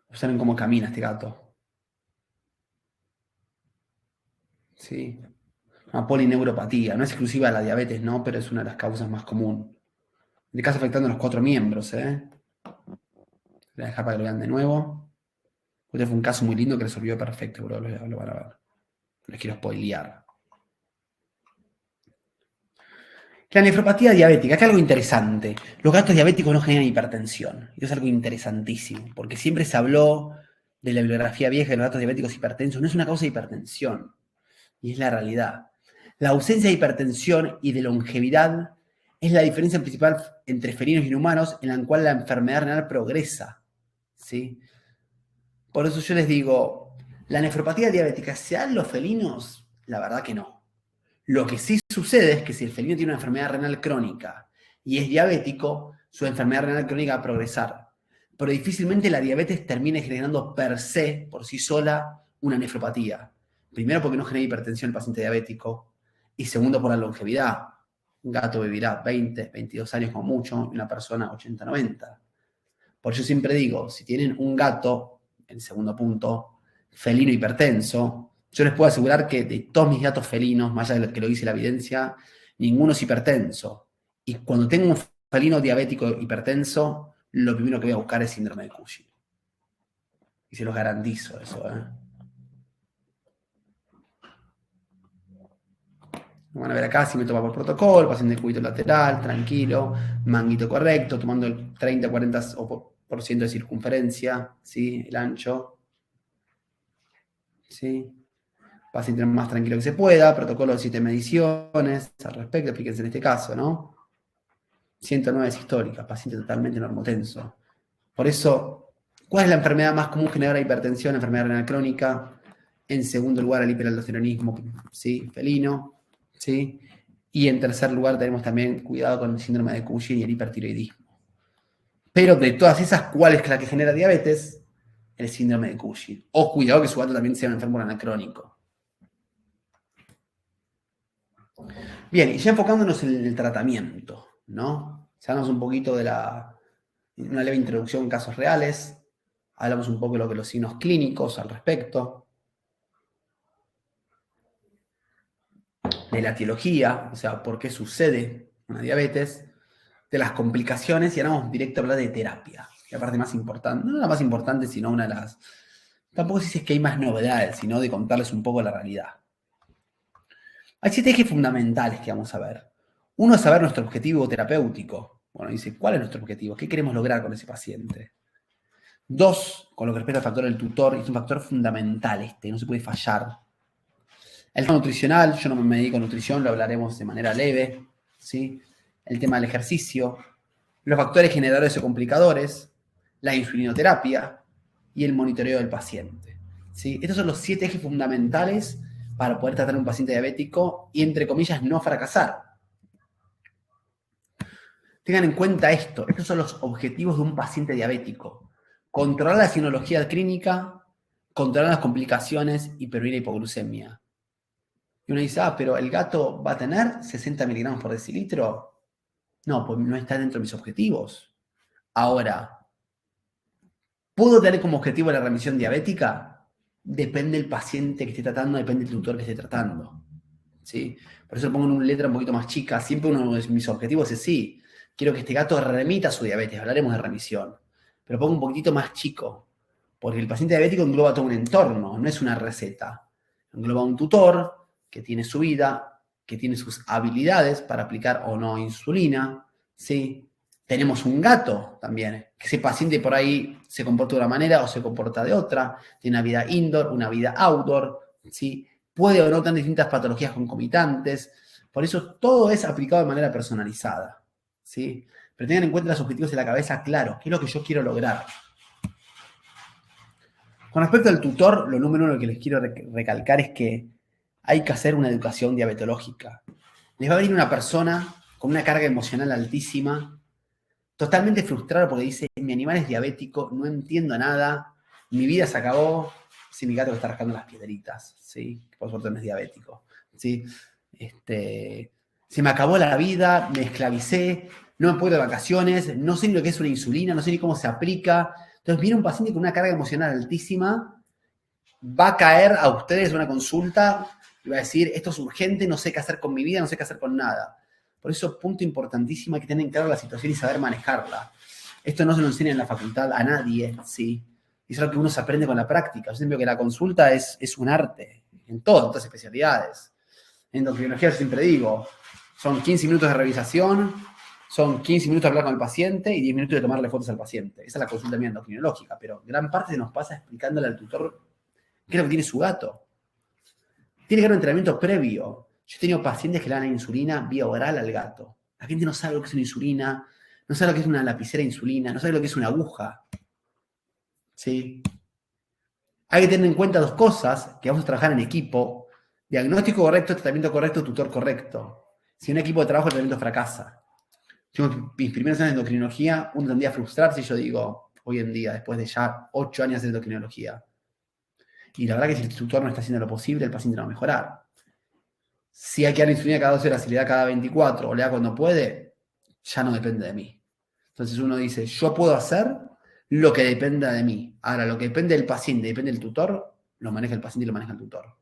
Observen cómo camina este gato. ¿Sí? Una polineuropatía. No es exclusiva de la diabetes, ¿no? Pero es una de las causas más comunes. En este caso afectando a los 4 miembros, ¿eh? Voy a dejar para que lo vean de nuevo. Este fue un caso muy lindo que resolvió perfecto, bro. Lo van a ver. No les quiero spoilear. La nefropatía diabética, acá algo interesante. Los gatos diabéticos no generan hipertensión. Y eso es algo interesantísimo, porque siempre se habló de la bibliografía vieja de los gatos diabéticos hipertensos. No es una causa de hipertensión, y es la realidad. La ausencia de hipertensión y de longevidad es la diferencia principal entre felinos y humanos, en la cual la enfermedad renal progresa. ¿Sí? Por eso yo les digo, ¿la nefropatía diabética se da en los felinos? La verdad que no. Lo que sí sucede es que si el felino tiene una enfermedad renal crónica y es diabético, su enfermedad renal crónica va a progresar. Pero difícilmente la diabetes termine generando per se, por sí sola, una nefropatía. Primero porque no genera hipertensión el paciente diabético y segundo por la longevidad. Un gato vivirá 20, 22 años como mucho y una persona 80, 90. Por eso siempre digo, si tienen un gato, el segundo punto, felino hipertenso, yo les puedo asegurar que de todos mis gatos felinos, más allá de lo que lo dice la evidencia, ninguno es hipertenso. Y cuando tengo un felino diabético hipertenso, lo primero que voy a buscar es síndrome de Cushing. Y se los garantizo eso, ¿eh? Van a ver acá si me toma por protocolo, paciente de cúbito lateral, tranquilo, manguito correcto, tomando el 30-40% de circunferencia, ¿sí? El ancho. ¿Sí? Paciente más tranquilo que se pueda, protocolo de 7 mediciones al respecto, fíjense en este caso, ¿no? 109 es histórica, paciente totalmente normotenso. Por eso, ¿cuál es la enfermedad más común generadora de hipertensión? Enfermedad renal crónica. En segundo lugar, el hiperaldosteronismo, ¿sí? Felino, ¿sí? Y en tercer lugar tenemos también cuidado con el síndrome de Cushing y el hipertiroidismo. Pero de todas esas, ¿cuál es la que genera diabetes? El síndrome de Cushing. O cuidado que su gato también sea un enfermo renal crónico. Bien, y ya enfocándonos en el tratamiento, ¿no? Sabemos un poquito de una leve introducción en casos reales. Hablamos un poco de lo que los signos clínicos al respecto. De la etiología, o sea, por qué sucede una diabetes. De las complicaciones y ahora vamos directo a hablar de terapia. La parte más importante, no la más importante, sino una de las... Tampoco sé si es que hay más novedades, sino de contarles un poco la realidad. Hay 7 ejes fundamentales que vamos a ver. Uno es saber nuestro objetivo terapéutico. Bueno, dice, ¿cuál es nuestro objetivo? ¿Qué queremos lograr con ese paciente? 2, con lo que respecta al factor del tutor, es un factor fundamental no se puede fallar. El tema nutricional, yo no me dedico a nutrición, lo hablaremos de manera leve, ¿sí? El tema del ejercicio, los factores generadores o complicadores, la insulinoterapia y el monitoreo del paciente, ¿sí? Estos son los 7 ejes fundamentales para poder tratar a un paciente diabético y, entre comillas, no fracasar. Tengan en cuenta esto, estos son los objetivos de un paciente diabético. Controlar la sinología clínica, controlar las complicaciones y prevenir la hipoglucemia. Y uno dice, pero ¿el gato va a tener 60 miligramos por decilitro? No, pues no está dentro de mis objetivos. Ahora, ¿puedo tener como objetivo la remisión diabética? Depende del paciente que esté tratando, depende del tutor que esté tratando. ¿Sí? Por eso lo pongo en una letra un poquito más chica. Siempre uno de mis objetivos es sí, quiero que este gato remita su diabetes, hablaremos de remisión. Pero pongo un poquitito más chico, porque el paciente diabético engloba todo un entorno, no es una receta. Engloba un tutor que tiene su vida, que tiene sus habilidades para aplicar o no insulina, ¿sí? Tenemos un gato también, que ese paciente por ahí se comporta de una manera o se comporta de otra, tiene una vida indoor, una vida outdoor, ¿sí? Puede o no tener distintas patologías concomitantes, por eso todo es aplicado de manera personalizada, ¿sí? pero tengan en cuenta los objetivos de la cabeza claros. ¿Qué es lo que yo quiero lograr? Con respecto al tutor, lo número uno que les quiero recalcar es que hay que hacer una educación diabetológica. Les va a venir una persona con una carga emocional altísima, totalmente frustrada porque dice, mi animal es diabético, no entiendo nada, mi vida se acabó, sí, mi gato que está rascando las piedritas, ¿sí? Por suerte no es diabético, ¿sí? Se me acabó la vida, me esclavicé, no me puedo ir de vacaciones, no sé ni lo que es una insulina, no sé ni cómo se aplica. Entonces viene un paciente con una carga emocional altísima, va a caer a ustedes una consulta y va a decir, esto es urgente, no sé qué hacer con mi vida, no sé qué hacer con nada. Por eso, punto importantísimo, hay que tener claro la situación y saber manejarla. Esto no se lo enseña en la facultad a nadie, ¿sí? Es algo que uno se aprende con la práctica. Yo siempre digo que la consulta es un arte, en todas las especialidades. En endocrinología yo siempre digo, son 15 minutos de revisación, son 15 minutos de hablar con el paciente y 10 minutos de tomarle fotos al paciente. Esa es la consulta mía endocrinológica, pero gran parte se nos pasa explicándole al tutor qué es lo que tiene su gato. Tiene que haber un entrenamiento previo. Yo he tenido pacientes que le dan insulina vía oral al gato. La gente no sabe lo que es una insulina, no sabe lo que es una lapicera de insulina, no sabe lo que es una aguja. ¿Sí? Hay que tener en cuenta dos cosas, que vamos a trabajar en equipo. Diagnóstico correcto, tratamiento correcto, tutor correcto. Si un equipo de trabajo, el tratamiento fracasa. Yo, mis primeros años de endocrinología, uno tendría a frustrarse y yo digo, hoy en día, después de ya 8 años de endocrinología, y la verdad que si el tutor no está haciendo lo posible, el paciente no va a mejorar. Si hay que dar insulina cada 12 horas, si le da cada 24 o le da cuando puede, ya no depende de mí. Entonces uno dice, yo puedo hacer lo que dependa de mí. Ahora, lo que depende del paciente, depende del tutor, lo maneja el paciente y lo maneja el tutor.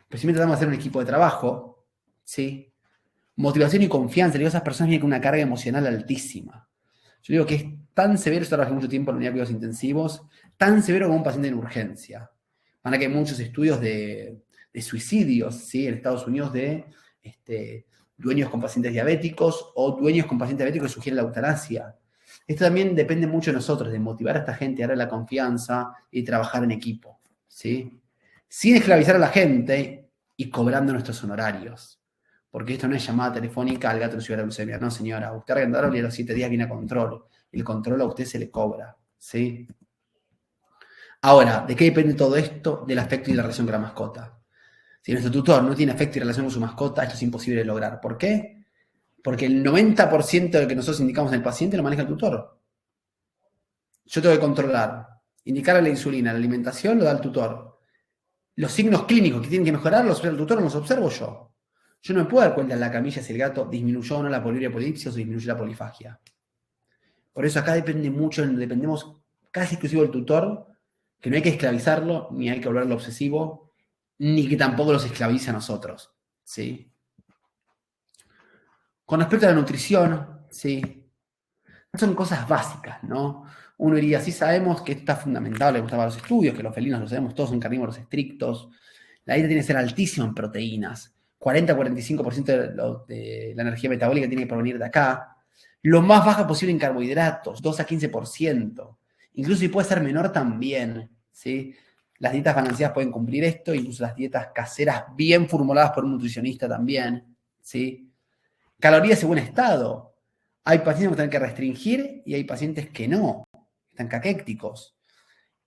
Pero si me tratamos de hacer un equipo de trabajo, ¿sí? Motivación y confianza. Le digo, esas personas vienen con una carga emocional altísima. Yo digo que es tan severo, yo trabajé mucho tiempo en la unidad de cuidados intensivos, tan severo como un paciente en urgencia. Van a que hay muchos estudios de suicidios, ¿sí? En Estados Unidos de dueños con pacientes diabéticos o dueños con pacientes diabéticos que sugieren la eutanasia. Esto también depende mucho de nosotros, de motivar a esta gente, darle la confianza y trabajar en equipo, ¿sí? Sin esclavizar a la gente y cobrando nuestros honorarios. Porque esto no es llamada telefónica al gato de ciudad de leucemia. No, señora, usted arrendaron y a los 7 días viene a control. El control a usted se le cobra, ¿sí? Ahora, ¿de qué depende todo esto? Del afecto y la relación con la mascota. Si nuestro tutor no tiene afecto y relación con su mascota, esto es imposible de lograr. ¿Por qué? Porque el 90% de lo que nosotros indicamos en el paciente lo maneja el tutor. Yo tengo que controlar, indicarle la insulina, la alimentación, lo da el tutor. Los signos clínicos que tienen que mejorar los observa el tutor, no los observo yo. Yo no me puedo dar cuenta en la camilla si el gato disminuyó o no la poliuria polipsia o si disminuyó la polifagia. Por eso acá depende mucho, dependemos casi exclusivo del tutor, que no hay que esclavizarlo, ni hay que volverlo obsesivo, ni que tampoco los esclavice a nosotros, ¿sí? Con respecto a la nutrición, ¿sí? Son cosas básicas, ¿no? Uno diría, sí sabemos que esto está fundamentado, le gustaban los estudios, que los felinos lo sabemos todos, son carnívoros estrictos. La dieta tiene que ser altísima en proteínas. 40-45% de la energía metabólica tiene que provenir de acá. Lo más baja posible en carbohidratos, 2-15%. Incluso si puede ser menor también, ¿sí? Las dietas balanceadas pueden cumplir esto, incluso las dietas caseras bien formuladas por un nutricionista también, ¿sí? Calorías en buen estado. Hay pacientes que tienen que restringir y hay pacientes que no, están caquécticos.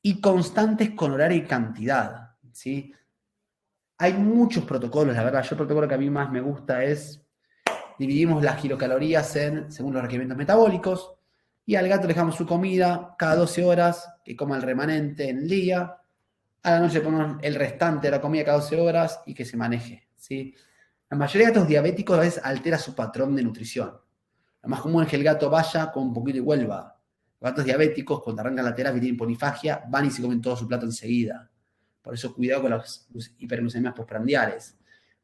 Y constantes con horario y cantidad, ¿sí? Hay muchos protocolos, la verdad. Yo el protocolo que a mí más me gusta es, dividimos las kilocalorías según los requerimientos metabólicos y al gato le dejamos su comida cada 12 horas, que coma el remanente en el día. A la noche le ponemos el restante de la comida cada 12 horas y que se maneje, ¿sí? La mayoría de gatos diabéticos a veces altera su patrón de nutrición. Lo más común es que el gato vaya con un poquito y vuelva. Los gatos diabéticos, cuando arrancan la terapia y tienen polifagia, van y se comen todo su plato enseguida. Por eso cuidado con las hiperglucemias postprandiales.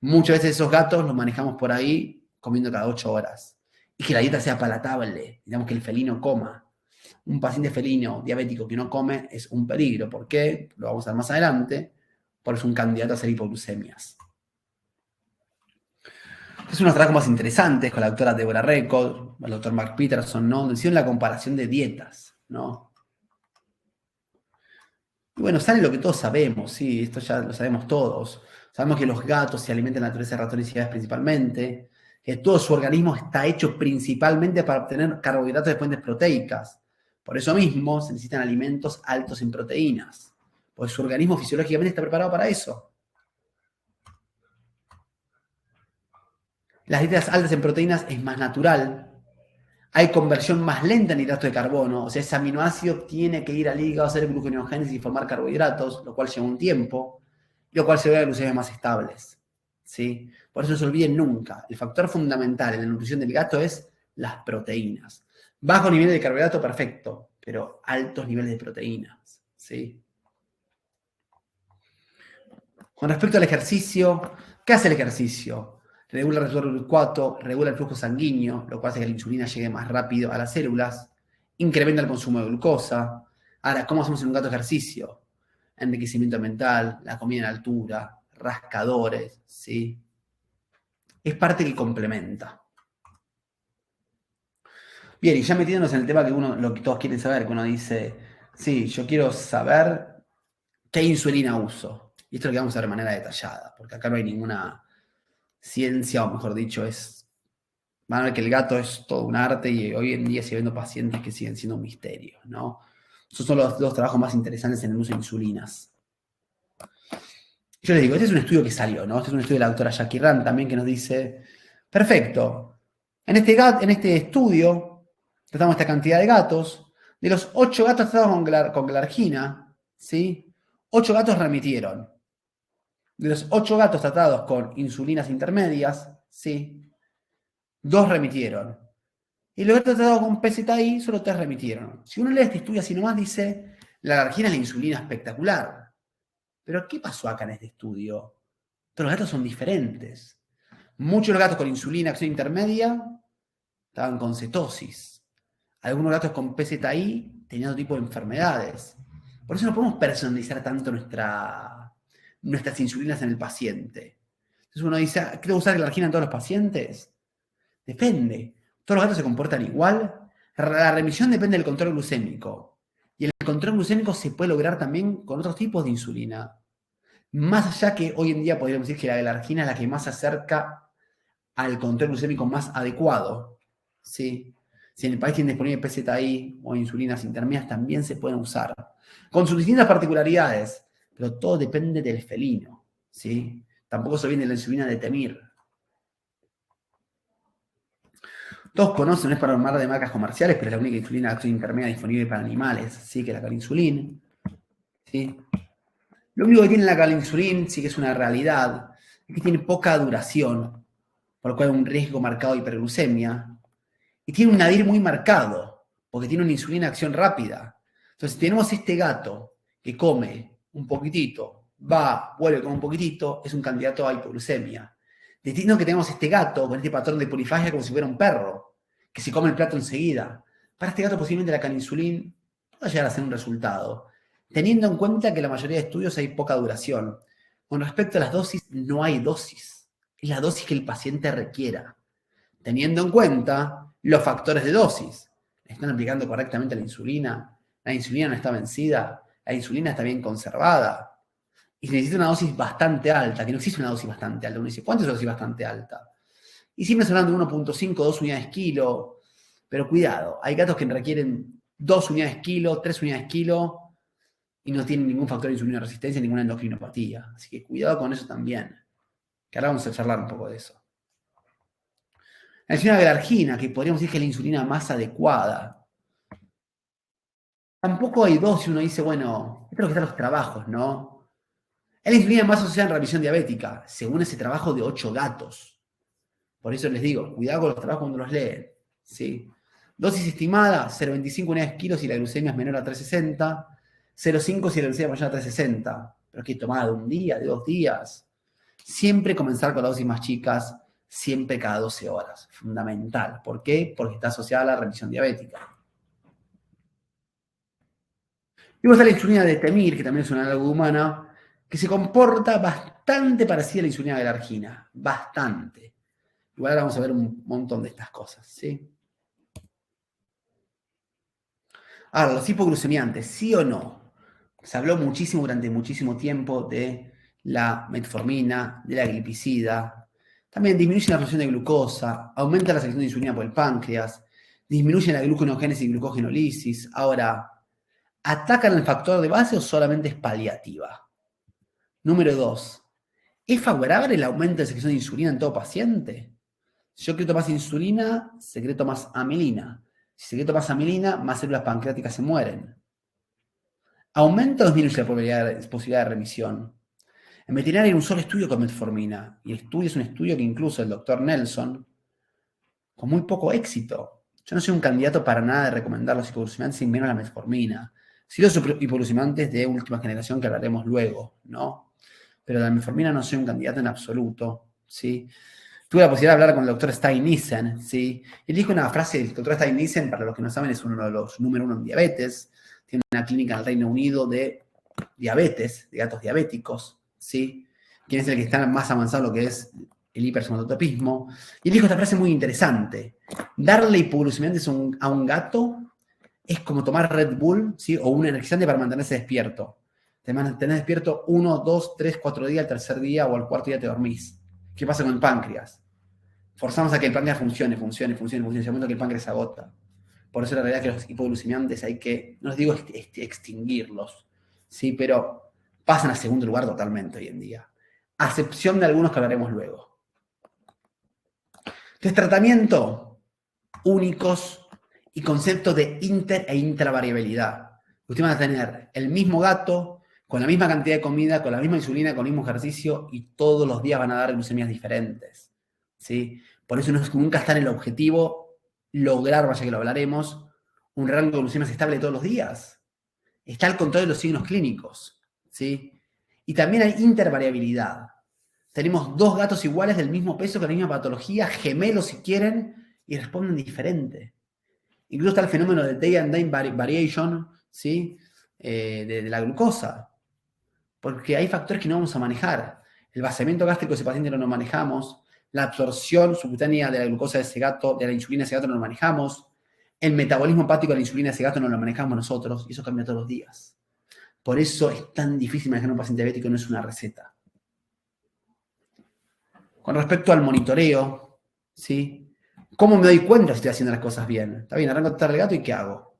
Muchas veces esos gatos los manejamos por ahí comiendo cada 8 horas. Y que la dieta sea palatable, digamos que el felino coma. Un paciente felino diabético que no come es un peligro. ¿Por qué? Lo vamos a ver más adelante. Porque es un candidato a hacer hipoglucemias. Es unos trabajos más interesantes con la doctora Deborah Record, el doctor Mark Peterson, ¿no? Hicieron la comparación de dietas, ¿no? Y bueno, sale lo que todos sabemos, sí, esto ya lo sabemos todos. Sabemos que los gatos se alimentan en la naturaleza de ratones y aves principalmente, que todo su organismo está hecho principalmente para obtener carbohidratos de fuentes proteicas. Por eso mismo se necesitan alimentos altos en proteínas, porque su organismo fisiológicamente está preparado para eso. Las dietas altas en proteínas es más natural. Hay conversión más lenta en hidratos de carbono, o sea, ese aminoácido tiene que ir al hígado a hacer gluconeogénesis y formar carbohidratos, lo cual lleva un tiempo, lo cual se ve a glucemias más estables. ¿Sí? Por eso no se olviden nunca, el factor fundamental en la nutrición del gato es las proteínas. Bajo nivel de carbohidrato, perfecto, pero altos niveles de proteínas. ¿Sí? Con respecto al ejercicio, ¿qué hace el ejercicio? Regula el receptor glucosato, regula el flujo sanguíneo, lo cual hace que la insulina llegue más rápido a las células, incrementa el consumo de glucosa. Ahora, ¿cómo hacemos en un gato ejercicio? Enriquecimiento mental, la comida en altura, rascadores, ¿sí? Es parte que complementa. Bien, y ya metiéndonos en el tema que lo que todos quieren saber, que uno dice, sí, yo quiero saber qué insulina uso. Y esto es lo que vamos a ver de manera detallada, porque acá no hay ninguna ciencia, o mejor dicho, van a ver que el gato es todo un arte y hoy en día sigue habiendo pacientes que siguen siendo un misterio, ¿no? Esos son los dos trabajos más interesantes en el uso de insulinas. Yo les digo, este es un estudio que salió, ¿no? Este es un estudio de la doctora Jackie Rand también que nos dice, perfecto, en este estudio tratamos esta cantidad de gatos, de los 8 gatos tratados con glargina, ¿sí? 8 gatos remitieron. De los 8 gatos tratados con insulinas intermedias, ¿sí? 2 remitieron. Y los gatos tratados con PZI, solo 3 remitieron. Si uno lee este estudio así nomás, dice, la glargina es la insulina espectacular. Pero ¿qué pasó acá en este estudio? Todos los gatos son diferentes. Muchos de los gatos con insulina acción intermedia estaban con cetosis. Algunos gatos con PZI tenían otro tipo de enfermedades. Por eso no podemos personalizar tanto nuestras insulinas en el paciente. Entonces uno dice, ¿quiero usar glargina en todos los pacientes? Depende. ¿Todos los gatos se comportan igual? La remisión depende del control glucémico. Y el control glucémico se puede lograr también con otros tipos de insulina. Más allá que hoy en día podríamos decir que la glargina es la que más se acerca al control glucémico más adecuado. ¿Sí? Si en el país tienen disponible PZI o insulinas intermedias, también se pueden usar. Con sus distintas particularidades, pero todo depende del felino. ¿Sí? Tampoco se viene la insulina de Temir. Todos conocen, no es para hablar de marcas comerciales, pero es la única insulina de acción intermedia disponible para animales, ¿sí? Que es la calinsulin. ¿Sí? Lo único que tiene la calinsulin, sí que es una realidad, es que tiene poca duración, por lo cual hay un riesgo marcado de hiperglucemia. Y tiene un nadir muy marcado, porque tiene una insulina de acción rápida. Entonces, si tenemos este gato que come un poquitito, vuelve con un poquitito, es un candidato a hipoglucemia. Distinto que tenemos este gato con este patrón de polifagia como si fuera un perro, que se come el plato enseguida. Para este gato posiblemente la calinsulin pueda llegar a ser un resultado, teniendo en cuenta que en la mayoría de estudios hay poca duración. Con respecto a las dosis, no hay dosis. Es la dosis que el paciente requiera. Teniendo en cuenta los factores de dosis. ¿Le están aplicando correctamente la insulina? ¿La insulina no está vencida? ¿La insulina está bien conservada? Y se necesita una dosis bastante alta, que no existe una dosis bastante alta. Uno dice, ¿cuánto es una dosis bastante alta? Y siempre se hablan de 1.5, 2 unidades kilo. Pero cuidado, hay gatos que requieren 2 unidades kilo, 3 unidades kilo, y no tienen ningún factor de insulina resistencia, ninguna endocrinopatía. Así que cuidado con eso también. Que ahora vamos a charlar un poco de eso. La insulina glargina, que podríamos decir que es la insulina más adecuada. Tampoco hay dosis, uno dice, bueno, esto es lo que están los trabajos, ¿no? Es la insulina más asociada en revisión diabética, según ese trabajo de 8 gatos. Por eso les digo, cuidado con los trabajos cuando los leen. ¿Sí? Dosis estimada, 0,25 unidades kilo si la glucemia es menor a 360, 0,5 si la glucemia es mayor a 360. Pero es que tomada de un día, de 2 días. Siempre comenzar con las dosis más chicas, siempre cada 12 horas. Fundamental. ¿Por qué? Porque está asociada a la revisión diabética. Luego está la insulina de Temir, que también es una análogo humana, que se comporta bastante parecida a la insulina de glargina. Bastante. Igual ahora vamos a ver un montón de estas cosas, ¿sí? Ahora, los hipoglucemiantes, ¿sí o no? Se habló muchísimo durante muchísimo tiempo de la metformina, de la glipizida, También disminuye la producción de glucosa, aumenta la secreción de insulina por el páncreas, disminuye la gluconeogénesis y glucogenólisis. Ahora, ¿atacan el factor de base o solamente es paliativa? Número 2. ¿Es favorable el aumento de secreción de insulina en todo paciente? Si yo secreto más insulina, secreto más amilina. Si secreto más amilina, más células pancreáticas se mueren. ¿Aumenta o disminuye la posibilidad de remisión? En veterinaria hay un solo estudio con metformina, y el estudio es un estudio que incluso el doctor Nelson, con muy poco éxito. Yo no soy un candidato para nada de recomendar los hipoglucemiantes y menos la metformina. Sí los hipoglucemiantes de última generación que hablaremos luego, ¿no? Pero de la metformina no soy un candidato en absoluto, ¿sí? Tuve la posibilidad de hablar con el doctor Stein-Nissen, ¿sí? Él dijo una frase, el doctor Stein-Nissen, para los que no saben, es uno de los número uno en diabetes. Tiene una clínica en el Reino Unido de diabetes, de gatos diabéticos, ¿sí? Quien es el que está más avanzado en lo que es el hipersomatotropismo. Y él dijo esta frase muy interesante. Darle hipoglucemiantes a un gato es como tomar Red Bull, ¿sí? O un energizante para mantenerse despierto. Te mantenés despierto 1, 2, 3, 4 días, al tercer día o al cuarto día te dormís. ¿Qué pasa con el páncreas? Forzamos a que el páncreas funcione. En el momento que el páncreas se agota. Por eso la realidad es que los hipoglucemiantes hay que, no les digo extinguirlos, ¿sí? Pero pasan a segundo lugar totalmente hoy en día. A excepción de algunos que hablaremos luego. Entonces, tratamiento únicos y conceptos de inter e intravariabilidad. Ustedes van a tener el mismo gato, con la misma cantidad de comida, con la misma insulina, con el mismo ejercicio, y todos los días van a dar glucemias diferentes, ¿sí? Por eso nunca está en el objetivo lograr, vaya que lo hablaremos, un rango de glucemias estable todos los días. Está el control de los signos clínicos, ¿sí? Y también hay intervariabilidad. Tenemos dos gatos iguales del mismo peso, con la misma patología, gemelos si quieren, y responden diferente. Incluso está el fenómeno de day and night variation, ¿sí? De la glucosa. Porque hay factores que no vamos a manejar. El vaciamiento gástrico de ese paciente no lo manejamos. La absorción subcutánea de la glucosa de ese gato, de la insulina de ese gato no lo manejamos. El metabolismo hepático de la insulina de ese gato no lo manejamos nosotros. Y eso cambia todos los días. Por eso es tan difícil manejar un paciente diabético, no es una receta. Con respecto al monitoreo, ¿sí? ¿Cómo me doy cuenta si estoy haciendo las cosas bien? Está bien, arranco a tratar el gato y ¿qué hago?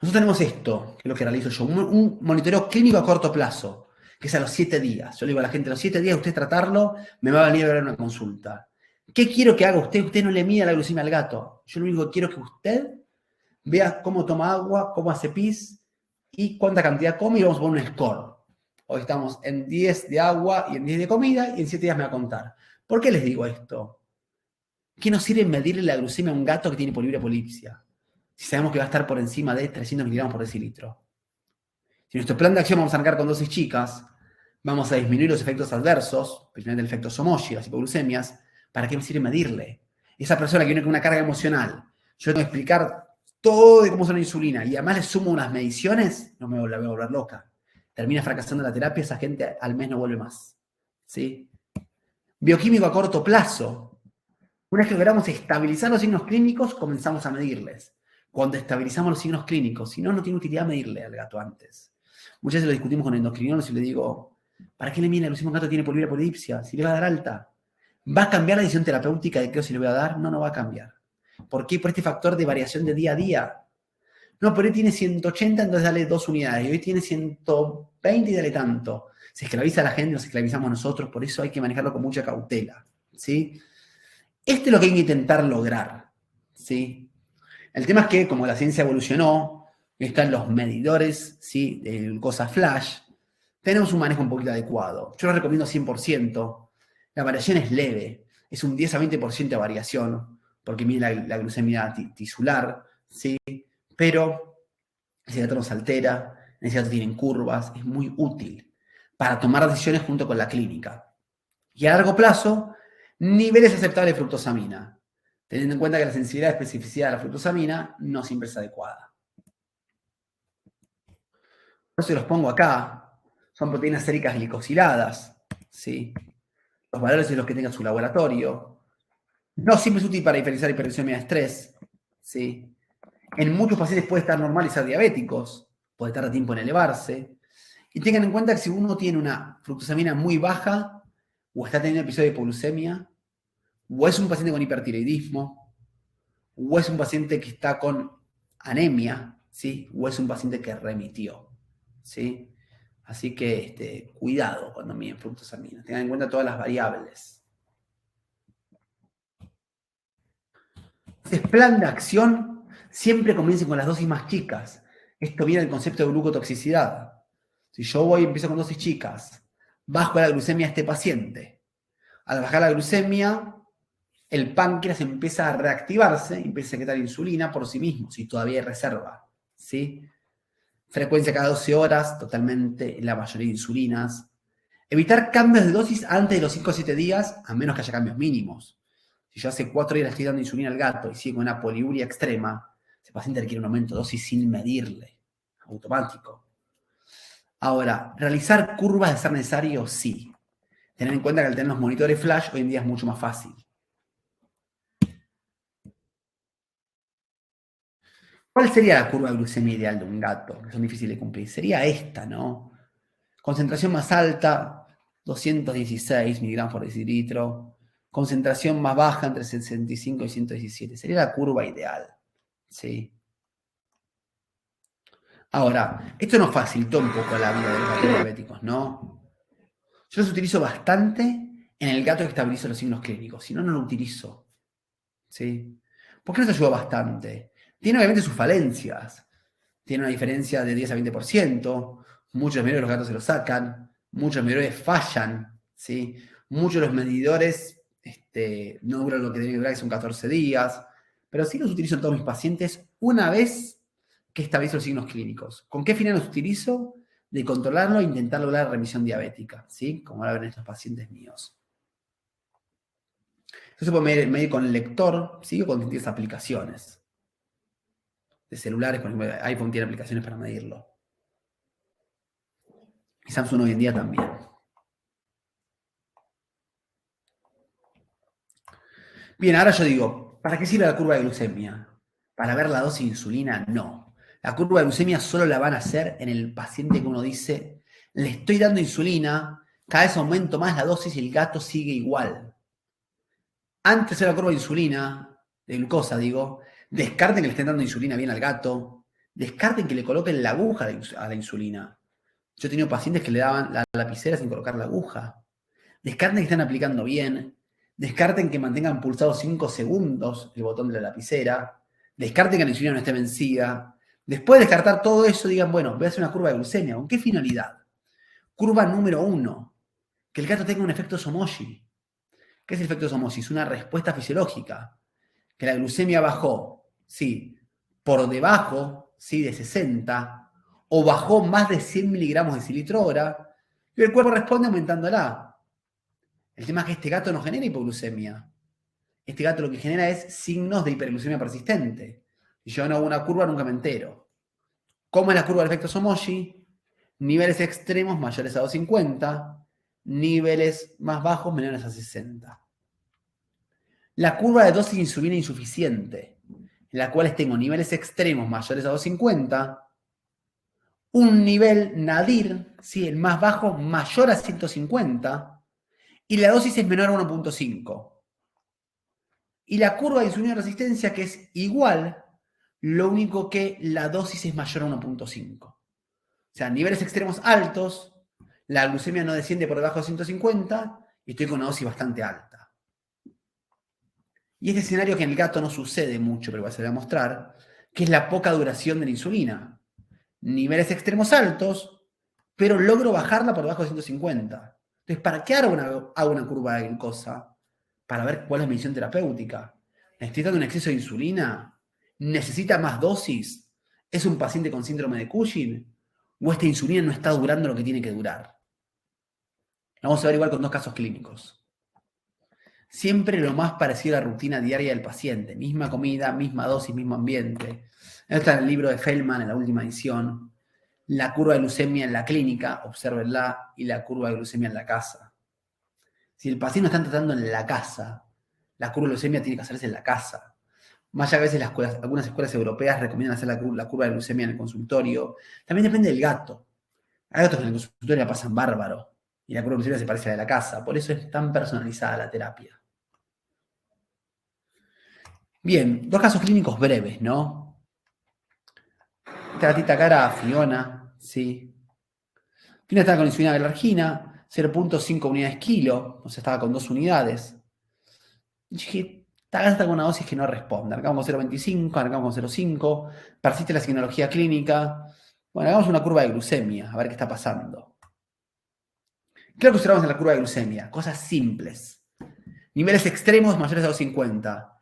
Nosotros tenemos esto, que es lo que realizo yo, un monitoreo clínico a corto plazo, que es a los 7 días. Yo le digo a la gente, a los 7 días usted tratarlo, me va a venir a ver una consulta. ¿Qué quiero que haga usted? Usted no le mida la glucemia al gato. Yo lo único que quiero es que usted vea cómo toma agua, cómo hace pis y cuánta cantidad come, y vamos a poner un score. Hoy estamos en 10 de agua y en 10 de comida, y en 7 días me va a contar. ¿Por qué les digo esto? ¿Qué nos sirve medirle la glucemia a un gato que tiene poliuria si sabemos que va a estar por encima de 300 miligramos por decilitro? Si nuestro plan de acción vamos a arrancar con dosis chicas, vamos a disminuir los efectos adversos, principalmente el efecto Somoshi, las hipoglucemias. ¿Para qué me sirve medirle? Esa persona que viene con una carga emocional, yo tengo que explicar todo de cómo usa la insulina y además le sumo unas mediciones, no me la voy a volver loca. Termina fracasando la terapia, esa gente al mes no vuelve más, ¿sí? Bioquímico a corto plazo. Una vez que logramos estabilizar los signos clínicos, comenzamos a medirles. Cuando estabilizamos los signos clínicos, si no, no tiene utilidad medirle al gato antes. Muchas veces lo discutimos con endocrinólogos y le digo, ¿para qué le mide la glucemia a un gato que tiene poliuria polipsia? Si le va a dar alta. ¿Va a cambiar la decisión terapéutica de qué si le voy a dar? No, no va a cambiar. ¿Por qué? Por este factor de variación de día a día. No, pero hoy tiene 180, entonces dale 2 unidades. Y hoy tiene 120 y dale tanto. Se esclaviza a la gente, nos esclavizamos nosotros, por eso hay que manejarlo con mucha cautela, ¿sí? Esto es lo que hay que intentar lograr, ¿sí? El tema es que, como la ciencia evolucionó, están los medidores, ¿sí? De glucosa flash, tenemos un manejo un poquito adecuado. Yo lo recomiendo 100%. La variación es leve, es un 10 a 20% de variación, porque mide la glucemia tisular, ¿sí? Pero ese dato nos altera, ese dato tiene curvas, es muy útil para tomar decisiones junto con la clínica. Y a largo plazo, niveles aceptables de fructosamina, teniendo en cuenta que la sensibilidad y especificidad de la fructosamina no siempre es adecuada. Por eso los pongo acá, son proteínas séricas glicosiladas, ¿sí? Los valores de los que tengan su laboratorio. No siempre es útil para diferenciar hipertensión y estrés, ¿sí? En muchos pacientes puede estar normal y ser diabéticos, puede tardar tiempo en elevarse. Y tengan en cuenta que si uno tiene una fructosamina muy baja, o está teniendo episodio de hipoglucemia, o es un paciente con hipertiroidismo, o es un paciente que está con anemia, ¿sí? O es un paciente que remitió, ¿sí? Así que cuidado cuando miden fructosamina. Tengan en cuenta todas las variables. Entonces, plan de acción, siempre comiencen con las dosis más chicas. Esto viene del concepto de glucotoxicidad. Si yo empiezo con dosis chicas, bajo la glucemia a este paciente. Al bajar la glucemia, el páncreas empieza a reactivarse, empieza a secretar insulina por sí mismo, si todavía hay reserva, ¿sí? Frecuencia cada 12 horas, totalmente la mayoría de insulinas. Evitar cambios de dosis antes de los 5 o 7 días, a menos que haya cambios mínimos. Si yo hace 4 días le estoy dando insulina al gato y sigue con una poliuria extrema, ese paciente requiere un aumento de dosis sin medirle, automático. Ahora, ¿realizar curvas de ser necesario? Sí. Tener en cuenta que al tener los monitores flash hoy en día es mucho más fácil. ¿Cuál sería la curva de glucemia ideal de un gato? Que son difíciles de cumplir. Sería esta, ¿no? Concentración más alta, 216 miligramos por decilitro. Concentración más baja, entre 65 y 117. Sería la curva ideal. ¿Sí? Ahora, esto nos facilitó un poco la vida de los gatos diabéticos, ¿no? Yo los utilizo bastante en el gato que estabiliza los signos clínicos. Si no, no lo utilizo. ¿Sí? ¿Por qué nos ayuda bastante? Tiene obviamente sus falencias. Tiene una diferencia de 10 a 20%. Muchos medidores los gatos se lo sacan. Muchos medidores fallan. ¿Sí? Muchos de los medidores no duran lo que deben durar, que son 14 días. Pero sí los utilizo en todos mis pacientes una vez que estabilizo los signos clínicos. ¿Con qué final los utilizo? De controlarlo e intentar lograr remisión diabética. ¿Sí? Como ahora ven estos pacientes míos. Esto se puede medir con el lector, ¿sí? O con distintas aplicaciones. De celulares, por ejemplo, iPhone tiene aplicaciones para medirlo. Y Samsung hoy en día también. Bien, ahora yo digo, ¿para qué sirve la curva de glucemia? ¿Para ver la dosis de insulina? No. La curva de glucemia solo la van a hacer en el paciente que uno dice, le estoy dando insulina, cada vez aumento más la dosis y el gato sigue igual. Antes de la curva de insulina, de glucosa digo, descarten que le estén dando insulina bien al gato, descarten que le coloquen la aguja a la insulina. Yo he tenido pacientes que le daban la lapicera sin colocar la aguja. Descarten que estén aplicando bien, descarten que mantengan pulsado 5 segundos el botón de la lapicera, descarten que la insulina no esté vencida. Después de descartar todo eso, digan, bueno, voy a hacer una curva de glucemia. ¿Con qué finalidad? Curva número 1, que el gato tenga un efecto Somogy. ¿Qué es el efecto Somogy? Una respuesta fisiológica. Que la glucemia bajó, sí, por debajo, sí, de 60, o bajó más de 100 miligramos de decilitro hora, y el cuerpo responde aumentándola. El tema es que este gato no genera hipoglucemia. Este gato lo que genera es signos de hiperglucemia persistente. Si yo no hago una curva, nunca me entero. ¿Cómo es la curva del efecto Somogy? Niveles extremos mayores a 250, niveles más bajos menores a 60. La curva de dosis de insulina insuficiente, en la cual tengo niveles extremos mayores a 250, un nivel nadir, ¿sí? El más bajo, mayor a 150, y la dosis es menor a 1.5. Y la curva de insulina resistencia, que es igual, lo único que la dosis es mayor a 1.5. O sea, niveles extremos altos, la glucemia no desciende por debajo de 150 y estoy con una dosis bastante alta. Y este escenario que en el gato no sucede mucho, pero se va a mostrar, que es la poca duración de la insulina. Niveles extremos altos, pero logro bajarla por debajo de 150. Entonces, ¿para qué hago una curva de glucosa? Para ver cuál es mi medición terapéutica. ¿Necesita un exceso de insulina? ¿Necesita más dosis? ¿Es un paciente con síndrome de Cushing? ¿O esta insulina no está durando lo que tiene que durar? Vamos a ver igual con 2 casos clínicos. Siempre lo más parecido a la rutina diaria del paciente. Misma comida, misma dosis, mismo ambiente. Esto está en el libro de Feldman, en la última edición. La curva de glucemia en la clínica, obsérvenla, y la curva de glucemia en la casa. Si el paciente lo están tratando en la casa, la curva de glucemia tiene que hacerse en la casa. Más allá que a veces algunas escuelas europeas recomiendan hacer la curva de glucemia en el consultorio. También depende del gato. Hay gatos que en el consultorio la pasan bárbaro Y la curva glucémica se parece a la de la casa. Por eso es tan personalizada la terapia. Bien, 2 casos clínicos breves, ¿no? Esta gatita acá era Fiona, ¿sí? Fiona estaba con insulina galargina, 0.5 unidades kilo, o sea, estaba con 2 unidades. Y dije, esta gata está con una dosis que no responde. Arrancamos con 0.25, arrancamos con 0.5, persiste la signología clínica. Bueno, hagamos una curva de glucemia, a ver qué está pasando. ¿Qué es lo que observamos en la curva de glucemia? Cosas simples. Niveles extremos mayores a 250.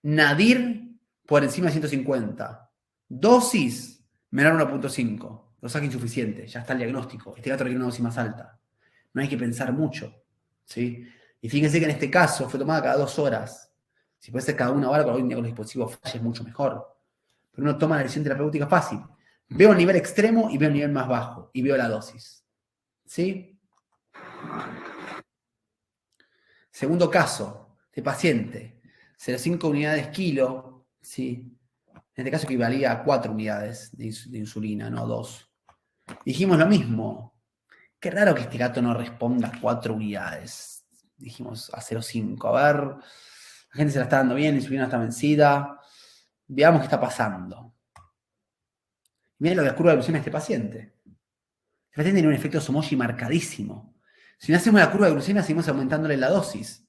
Nadir por encima de 150. Dosis menor a 1.5. Dosaje insuficiente. Ya está el diagnóstico. Este gato requiere una dosis más alta. No hay que pensar mucho. ¿Sí? Y fíjense que en este caso fue tomada cada 2 horas. Si puede ser cada 1 hora, con los dispositivos flash es mucho mejor. Pero uno toma la decisión terapéutica fácil. Veo el nivel extremo y veo el nivel más bajo. Y veo la dosis. ¿Sí? Segundo caso, de paciente, 0,5 unidades kilo, ¿sí? En este caso equivalía a 4 unidades de insulina, no 2. Dijimos lo mismo. Qué raro que este gato no responda a 4 unidades. Dijimos a 0,5. A ver, la gente se la está dando bien, la insulina está vencida. Veamos qué está pasando. Miren la curva de glucemia de este paciente. Este paciente tiene un efecto Somogyi marcadísimo. Si no hacemos la curva de glucemia, seguimos aumentándole la dosis.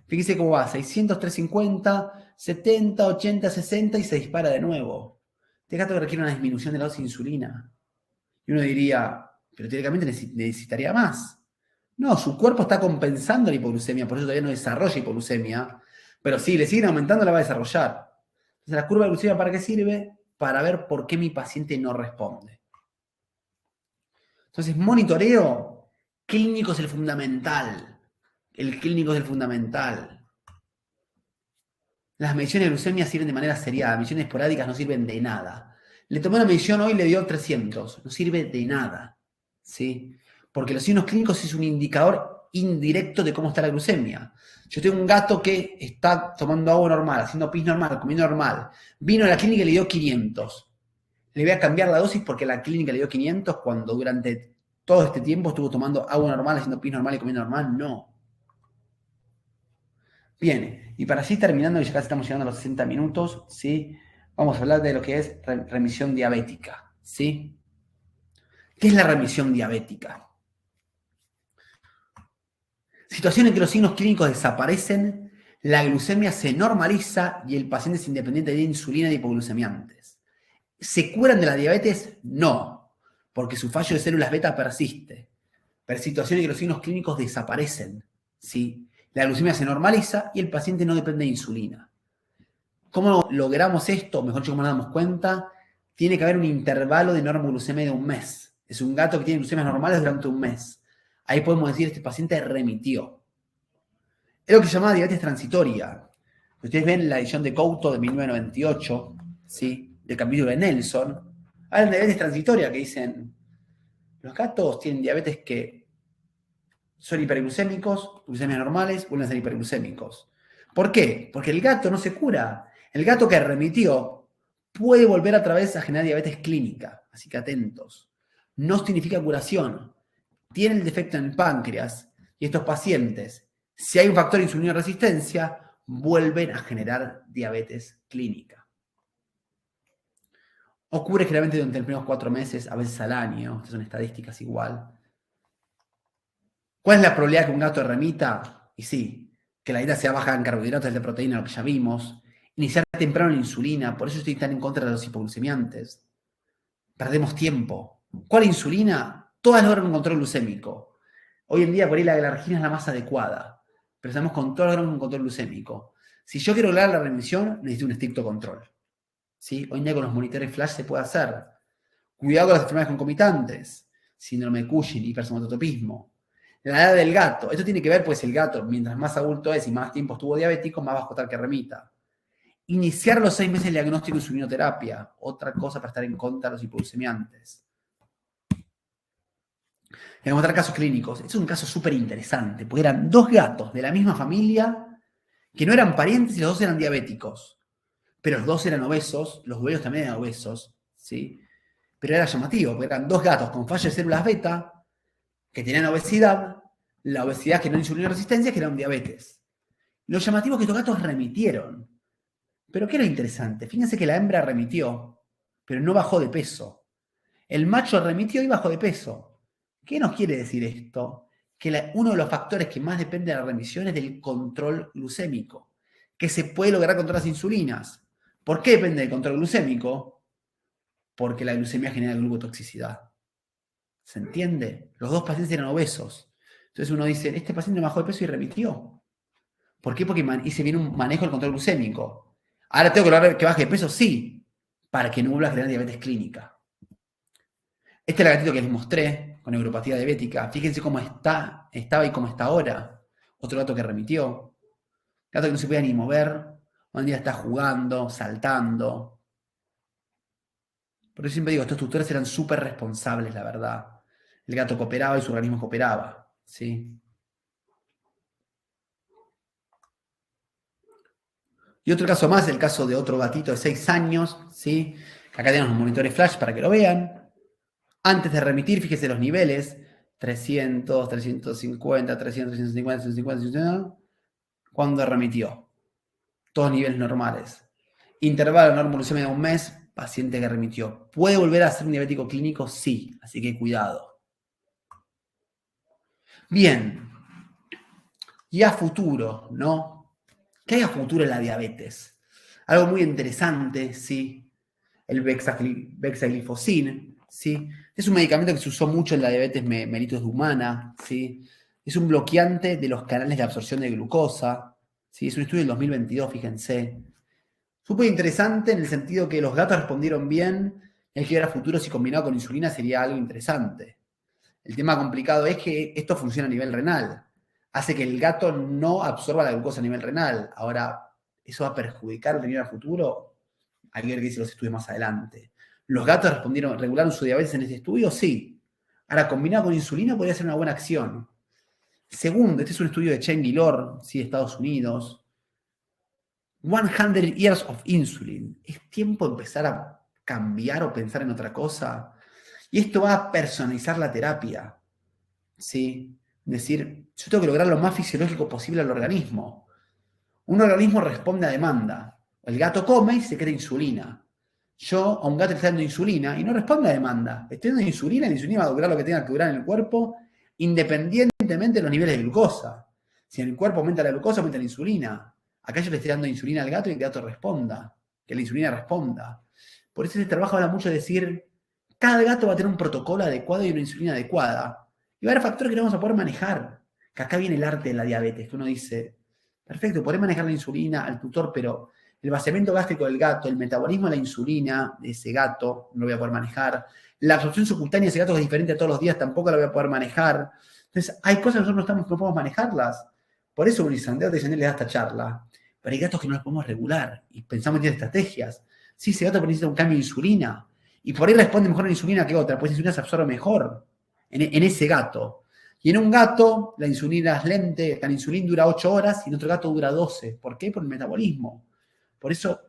Fíjese cómo va, 600, 350, 70, 80, 60 y se dispara de nuevo. Este gato requiere una disminución de la dosis de insulina. Y uno diría, pero teóricamente necesitaría más. No, su cuerpo está compensando la hipoglucemia, por eso todavía no desarrolla hipoglucemia. Pero sí, le siguen aumentando, la va a desarrollar. Entonces, ¿la curva de glucemia para qué sirve? Para ver por qué mi paciente no responde. Entonces, monitoreo clínico es el fundamental. El clínico es el fundamental. Las mediciones de glucemia sirven de manera seriada. Mediciones esporádicas no sirven de nada. Le tomé una medición hoy y le dio 300. No sirve de nada. ¿Sí? Porque los signos clínicos es un indicador indirecto de cómo está la glucemia. Yo tengo un gato que está tomando agua normal, haciendo pis normal, comiendo normal. Vino a la clínica y le dio 500. Le voy a cambiar la dosis porque la clínica le dio 500 cuando durante todo este tiempo estuvo tomando agua normal, haciendo pis normal y comiendo normal. No. Bien, y para así terminando, ya casi estamos llegando a los 60 minutos, ¿sí? Vamos a hablar de lo que es remisión diabética, ¿sí? ¿Qué es la remisión diabética? Situación en que los signos clínicos desaparecen, la glucemia se normaliza y el paciente es independiente de insulina y hipoglucemiantes. ¿Se curan de la diabetes? No, porque su fallo de células beta persiste. Pero situación en que los signos clínicos desaparecen, ¿sí? La glucemia se normaliza y el paciente no depende de insulina. ¿Cómo logramos esto? Mejor dicho, ¿cómo nos damos cuenta? Tiene que haber un intervalo de normoglucemia de un mes. Es un gato que tiene glucemias normales durante un mes. Ahí podemos decir, este paciente remitió. Es lo que se llama diabetes transitoria. Ustedes ven la edición de Couto de 1998, ¿sí? Del capítulo de Nelson. Hablan de diabetes transitoria, que dicen, los gatos tienen diabetes que son hiperglucémicos, glucemias normales, vuelven a ser hiperglucémicos. ¿Por qué? Porque el gato no se cura. El gato que remitió puede volver otra vez a generar diabetes clínica. Así que atentos. No significa curación. Tiene el defecto en el páncreas y estos pacientes, si hay un factor de insulina resistencia, vuelven a generar diabetes clínica. Ocurre generalmente durante los primeros 4 meses, a veces al año. Estas son estadísticas igual. ¿Cuál es la probabilidad que un gato remita? Y sí, que la dieta sea baja en carbohidratos, de proteína, lo que ya vimos. Iniciar temprano la insulina, por eso estoy tan en contra de los hipoglucemiantes. Perdemos tiempo. ¿Cuál insulina? Todas logran un control glucémico. Hoy en día por ahí la galargina es la más adecuada, pero estamos con todas logran un control glucémico. Si yo quiero lograr la remisión, necesito un estricto control. ¿Sí? Hoy en día con los monitores flash se puede hacer. Cuidado con las enfermedades concomitantes. Síndrome de Cushing, hipersomatotropismo. La edad del gato. Esto tiene que ver, pues el gato, mientras más adulto es y más tiempo estuvo diabético, más va a costar que remita. Iniciar a los 6 meses el diagnóstico de insulinoterapia. Otra cosa para estar en contra de los hipoglucemiantes. Y encontrar casos clínicos. Este es un caso súper interesante, porque eran 2 gatos de la misma familia que no eran parientes y los 2 eran diabéticos. Pero los 2 eran obesos, los dueños también eran obesos, ¿sí? Pero era llamativo, porque eran 2 gatos con falla de células beta que tenían obesidad, la obesidad generó insulina resistencia, que era un diabetes. Lo llamativo es que estos gatos remitieron. Pero ¿qué era interesante? Fíjense que la hembra remitió, pero no bajó de peso. El macho remitió y bajó de peso. ¿Qué nos quiere decir esto? Que uno de los factores que más depende de la remisión es del control glucémico, que se puede lograr contra las insulinas. ¿Por qué depende del control glucémico? Porque la glucemia genera glucotoxicidad. ¿Se entiende? Los dos pacientes eran obesos. Entonces uno dice, este paciente no bajó de peso y remitió. ¿Por qué? Porque hice bien un manejo del control glucémico. ¿Ahora tengo que lograr que baje de peso? Sí, para que no vuelva a generar diabetes clínica. Este es el gatito que les mostré, con neuropatía diabética. Fíjense cómo estaba y cómo está ahora. Otro gato que remitió. Gato que no se podía ni mover. Hoy en día está jugando, saltando. Por eso siempre digo, estos tutores eran súper responsables, la verdad. El gato cooperaba y su organismo cooperaba. ¿Sí? Y otro caso más, el caso de otro gatito de 6 años. ¿Sí? Acá tenemos los monitores flash para que lo vean. Antes de remitir, fíjese los niveles. 300, 350, 300, 350, 350, 350. Cuando remitió. Todos niveles normales. Intervalo de normalización de un mes, paciente que remitió. ¿Puede volver a ser un diabético clínico? Sí, así que cuidado. Bien. Y a futuro, ¿no? ¿Qué hay a futuro en la diabetes? Algo muy interesante, ¿sí? El Bexaglifosine, ¿sí? Es un medicamento que se usó mucho en la diabetes mellitus humana, ¿sí? Es un bloqueante de los canales de absorción de glucosa, ¿sí? Es un estudio del 2022, fíjense. Súper interesante en el sentido que los gatos respondieron bien, y hay que ver a futuro si combinado con insulina sería algo interesante. El tema complicado es que esto funciona a nivel renal. Hace que el gato no absorba la glucosa a nivel renal. Ahora, ¿eso va a perjudicar el riñón a futuro? Hay que ver qué dicen los estudios más adelante. ¿Los gatos regularon su diabetes en este estudio? Sí. Ahora, combinado con insulina podría ser una buena acción. Segundo, este es un estudio de Chen Guilor, ¿sí? De Estados Unidos. 100 years of insulin. ¿Es tiempo de empezar a cambiar o pensar en otra cosa? Y esto va a personalizar la terapia. ¿Sí? Es decir, yo tengo que lograr lo más fisiológico posible al organismo. Un organismo responde a demanda. El gato come y secreta insulina. Yo a un gato le estoy dando insulina y no responde a demanda. Estoy dando insulina y la insulina va a durar lo que tenga que durar en el cuerpo, independientemente de los niveles de glucosa. Si en el cuerpo aumenta la glucosa, aumenta la insulina. Acá yo le estoy dando insulina al gato y el gato responda. Que la insulina responda. Por eso este trabajo habla mucho de decir, cada gato va a tener un protocolo adecuado y una insulina adecuada. Y va a haber factores que no vamos a poder manejar. Que acá viene el arte de la diabetes, que uno dice, perfecto, podés manejar la insulina al tutor, pero el vaciamiento gástrico del gato, el metabolismo de la insulina de ese gato, no lo voy a poder manejar. La absorción subcutánea de ese gato, que es diferente a todos los días, tampoco la voy a poder manejar. Entonces, hay cosas que nosotros no podemos manejarlas. Por eso Santiago de le da esta charla. Pero hay gatos que no los podemos regular y pensamos en estrategias. Sí, ese gato necesita un cambio de insulina y por ahí responde mejor a la insulina que otra, pues la insulina se absorbe mejor en ese gato. Y en un gato, la insulina es lenta, la insulina dura 8 horas y en otro gato dura 12. ¿Por qué? Por el metabolismo. Por eso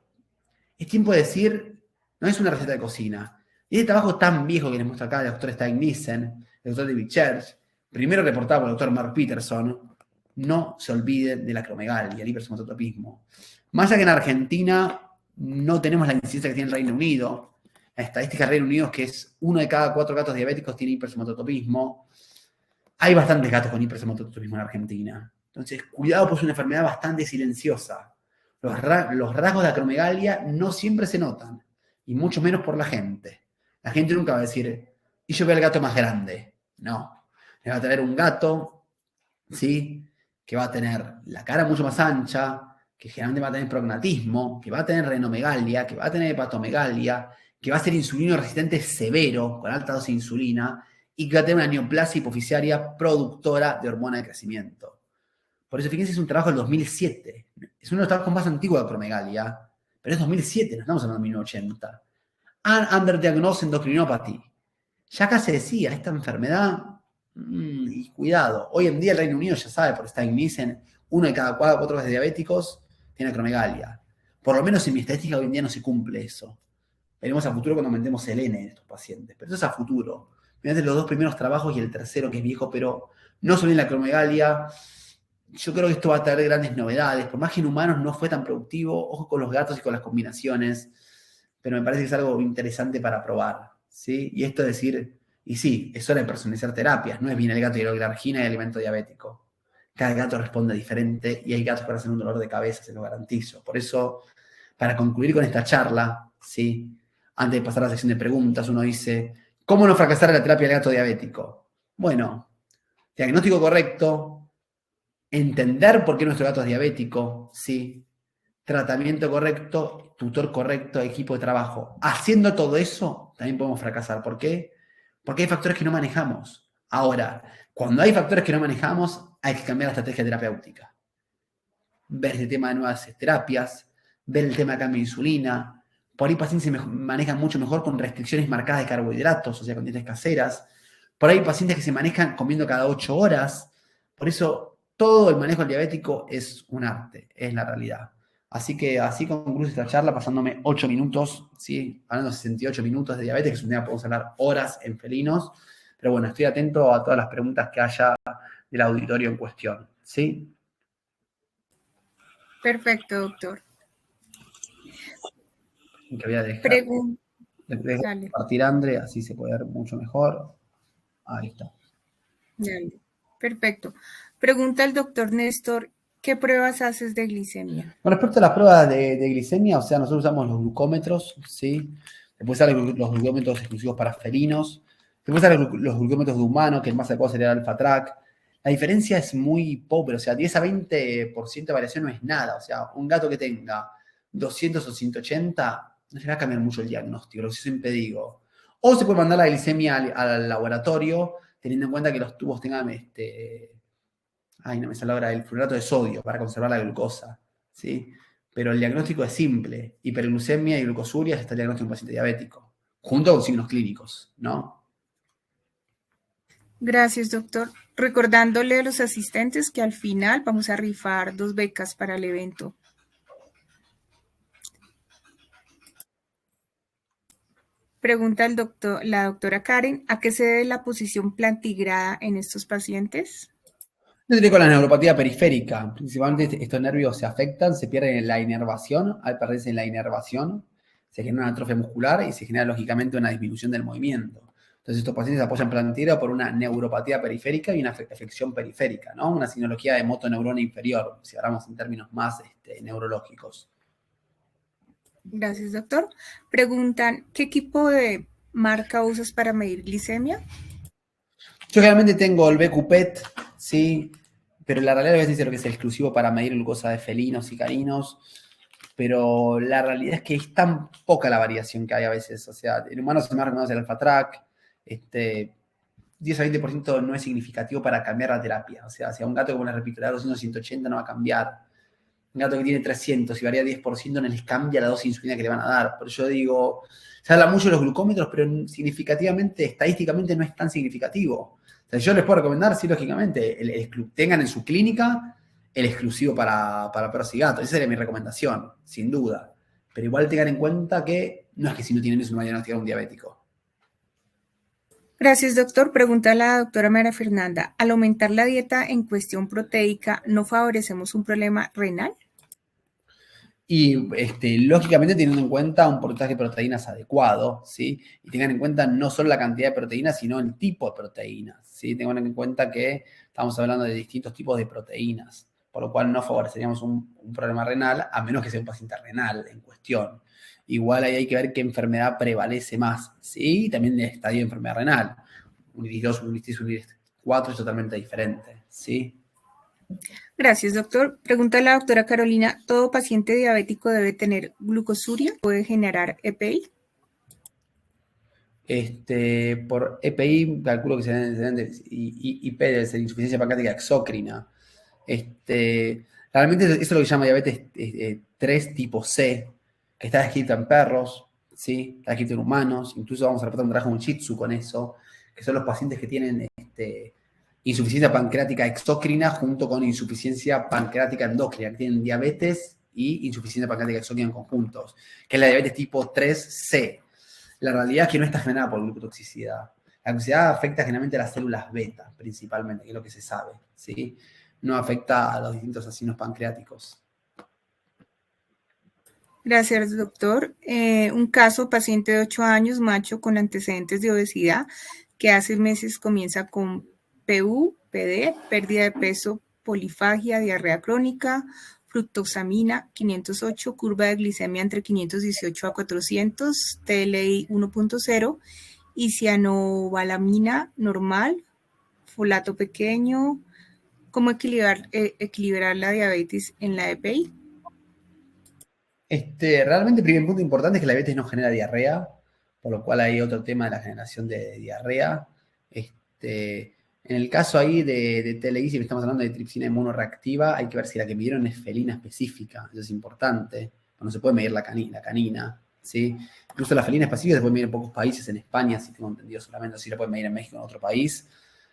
es tiempo de decir, no es una receta de cocina. Y este trabajo tan viejo que les muestro acá, el doctor Stein Nissen, el doctor David Church, primero reportado por el doctor Mark Peterson, no se olviden de la acromegalia, el hipersomatotropismo. Más allá que en Argentina no tenemos la incidencia que tiene el Reino Unido, la estadística del Reino Unido es que es 1 de cada 4 gatos diabéticos tiene hipersomatotropismo. Hay bastantes gatos con hipersomatotropismo en Argentina. Entonces, cuidado, pues es una enfermedad bastante silenciosa. Los rasgos de acromegalia no siempre se notan, y mucho menos por la gente. La gente nunca va a decir, y yo veo al gato más grande. No. Le va a traer un gato, ¿sí? Que va a tener la cara mucho más ancha, que generalmente va a tener prognatismo, que va a tener renomegalia, que va a tener hepatomegalia, que va a ser insulino resistente severo, con alta dosis de insulina, y que va a tener una neoplasia hipoficiaria productora de hormona de crecimiento. Por eso, fíjense, es un trabajo del 2007. Es uno de los trabajos más antiguos de acromegalia, pero es 2007, no estamos hablando de 1980. Underdiagnosed endocrinopathy. Ya acá se decía, esta enfermedad, y cuidado, hoy en día el Reino Unido ya sabe, por Stein Nissen, 1 de cada 4 diabéticos tiene acromegalia. Por lo menos en mi estadística hoy en día no se cumple eso. Veremos a futuro cuando aumentemos el N de estos pacientes, pero eso es a futuro. Mirate los dos primeros trabajos y el tercero que es viejo, pero no solo en la acromegalia. Yo creo que esto va a traer grandes novedades. Por más que en humanos no fue tan productivo, ojo con los gatos y con las combinaciones, pero me parece que es algo interesante para probar, ¿sí? Y esto es decir, y sí, es hora de personalizar terapias, no es bien el gato y la argina y alimento diabético. Cada gato responde diferente y hay gatos que hacen un dolor de cabeza, se lo garantizo. Por eso, para concluir con esta charla, ¿sí? Antes de pasar a la sección de preguntas, uno dice, ¿cómo no fracasar en la terapia del gato diabético? Bueno, diagnóstico correcto, entender por qué nuestro gato es diabético, ¿sí? Tratamiento correcto, tutor correcto, equipo de trabajo. Haciendo todo eso, también podemos fracasar. ¿Por qué? Porque hay factores que no manejamos. Ahora, cuando hay factores que no manejamos, hay que cambiar la estrategia terapéutica. Ver el tema de nuevas terapias, ver el tema de cambio de insulina. Por ahí pacientes se manejan mucho mejor con restricciones marcadas de carbohidratos, o sea, con dietas caseras. Por ahí hay pacientes que se manejan comiendo cada 8 horas. Por eso, todo el manejo del diabético es un arte, es la realidad. Así que así concluye esta charla, pasándome 8 minutos, ¿sí? Hablando de 68 minutos de diabetes, que es un tema que podemos hablar horas en felinos. Pero bueno, estoy atento a todas las preguntas que haya del auditorio en cuestión, ¿sí? Perfecto, doctor. Que voy a dejar de Dale, compartir Andre, así se puede ver mucho mejor. Ahí está. dale. Perfecto. Pregunta el doctor Néstor, ¿qué pruebas haces de glicemia? Con respecto a las pruebas de glicemia, o sea, nosotros usamos los glucómetros, ¿sí? Después salen los glucómetros exclusivos para felinos. Después salen los glucómetros de humanos, que el más adecuado sería el Alpha-Track. La diferencia es muy pobre, o sea, 10 a 20% de variación no es nada. O sea, un gato que tenga 200 o 180 no se va a cambiar mucho el diagnóstico, lo que yo siempre digo. O se puede mandar la glicemia al laboratorio, teniendo en cuenta que los tubos tengan no me sale ahora, el fluorato de sodio para conservar la glucosa, ¿sí? Pero el diagnóstico es simple, hiperglucemia y glucosuria está el diagnóstico de un paciente diabético, junto con signos clínicos, ¿no? Gracias, doctor. Recordándole a los asistentes que al final vamos a rifar 2 becas para el evento. Pregunta la doctora Karen, ¿a qué se debe la posición plantigrada en estos pacientes? Yo diría con la neuropatía periférica, principalmente estos nervios se afectan, se pierden en la inervación, al perderse en la inervación se genera una atrofia muscular y se genera lógicamente una disminución del movimiento. Entonces estos pacientes se apoyan plantigrado por una neuropatía periférica y una afección periférica, ¿no? Una sinología de motoneurona inferior, si hablamos en términos más neurológicos. Gracias, doctor. Preguntan, ¿qué equipo de marca usas para medir glicemia? Yo generalmente tengo el BQ-PET, sí, pero la realidad es decir que es exclusivo para medir glucosa de felinos y caninos, pero la realidad es que es tan poca la variación que hay a veces. O sea, en humanos se me reconoce el Alpha-Track, 10 a 20% no es significativo para cambiar la terapia. O sea, si a un gato con una repetitora 200, 180 no va a cambiar. Un gato que tiene 300 y varía 10% no les cambia la dosis de insulina que le van a dar. Por eso yo digo, se habla mucho de los glucómetros, pero significativamente, estadísticamente no es tan significativo. O sea, yo les puedo recomendar, sí, lógicamente, tengan en su clínica el exclusivo para perros y gatos. Esa sería mi recomendación, sin duda. Pero igual tengan en cuenta que no es que si no tienen eso no vayan a diagnosticar un diabético. Gracias, doctor. Pregunta la doctora María Fernanda, ¿al aumentar la dieta en cuestión proteica, no favorecemos un problema renal? Y lógicamente teniendo en cuenta un porcentaje de proteínas adecuado, ¿sí? Y tengan en cuenta no solo la cantidad de proteínas, sino el tipo de proteínas, ¿sí? Tengan en cuenta que estamos hablando de distintos tipos de proteínas, por lo cual no favoreceríamos un problema renal, a menos que sea un paciente renal en cuestión. Igual ahí hay que ver qué enfermedad prevalece más, ¿sí? Y también el estadio de enfermedad renal. Unitis 2, unitis 3, unitis 4 es totalmente diferente, ¿sí? Gracias, doctor. Pregunta la doctora Carolina, ¿todo paciente diabético debe tener glucosuria? ¿Puede generar EPI? Por EPI, calculo que serán IP, debe ser insuficiencia pancreática exócrina. Realmente eso es lo que se llama diabetes 3 tipo C, que está descrito en perros, ¿sí? Está descrito en humanos, incluso vamos a reportar un trabajo en Shih Tzu con eso, que son los pacientes que tienen insuficiencia pancreática exócrina junto con insuficiencia pancreática endócrina, que tienen diabetes y insuficiencia pancreática exócrina en conjuntos, que es la diabetes tipo 3C. La realidad es que no está frenada por glucotoxicidad. La La glucosidad afecta generalmente a las células beta, principalmente, que es lo que se sabe, ¿sí? No afecta a los distintos acinos pancreáticos. Gracias, doctor. Un caso, paciente de 8 años, macho con antecedentes de obesidad, que hace meses comienza con PU, PD, pérdida de peso, polifagia, diarrea crónica, fructosamina 508, curva de glicemia entre 518 a 400, TLI 1.0 y cianobalamina normal, folato pequeño. ¿Cómo equilibrar la diabetes en la EPI? Realmente el primer punto importante es que la diabetes no genera diarrea, por lo cual hay otro tema de la generación de diarrea. En el caso ahí de TLI, si estamos hablando de tripsina inmunoreactiva, hay que ver si la que midieron es felina específica, eso es importante, no se puede medir la canina, ¿sí? Incluso la felina específica se puede medir en pocos países, en España, si tengo entendido solamente, si la pueden medir en México o en otro país,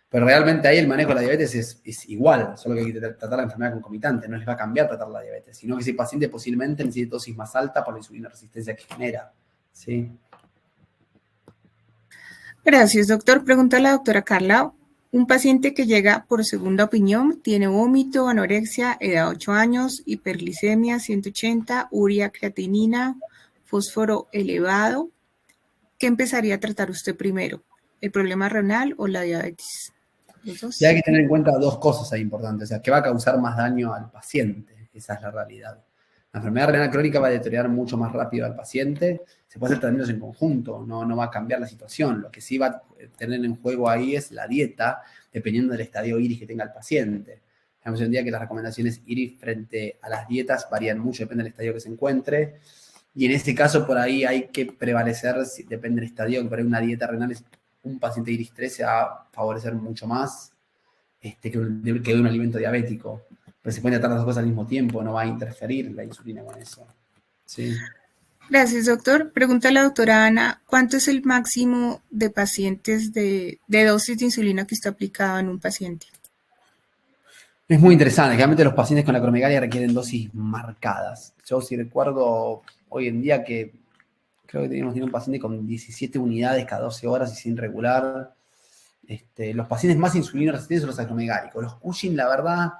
pero realmente ahí el manejo de la diabetes es igual, solo que hay que tratar la enfermedad concomitante, no les va a cambiar tratar la diabetes, sino que ese paciente posiblemente necesite dosis más alta por la insulina resistencia que genera, ¿sí? Gracias, doctor. Pregunta a la doctora Carla. Un paciente que llega por segunda opinión tiene vómito, anorexia, edad 8 años, hiperglicemia 180, urea, creatinina, fósforo elevado. ¿Qué empezaría a tratar usted primero? ¿El problema renal o la diabetes? Los dos. Y hay que tener en cuenta dos cosas ahí importantes, o sea, que va a causar más daño al paciente, esa es la realidad. La enfermedad renal crónica va a deteriorar mucho más rápido al paciente, se puede hacer tratamientos en conjunto, no va a cambiar la situación. Lo que sí va a tener en juego ahí es la dieta, dependiendo del estadio IRIS que tenga el paciente. Tenemos hoy en día que las recomendaciones IRIS frente a las dietas varían mucho, depende del estadio que se encuentre, y en este caso por ahí hay que prevalecer, depende del estadio, que por ahí una dieta renal es un paciente IRIS 3 se va a favorecer mucho más que de un alimento diabético. Pero se pueden tratar las dos cosas al mismo tiempo, no va a interferir la insulina con eso. ¿Sí? Gracias, doctor. Pregunta a la doctora Ana, ¿cuánto es el máximo de pacientes de dosis de insulina que está aplicada en un paciente? Es muy interesante. Generalmente los pacientes con acromegalia requieren dosis marcadas. Yo sí recuerdo hoy en día que creo que tiene un paciente con 17 unidades cada 12 horas y sin regular. Los pacientes más insulino resistentes son los acromegálicos. Los Cushing, la verdad,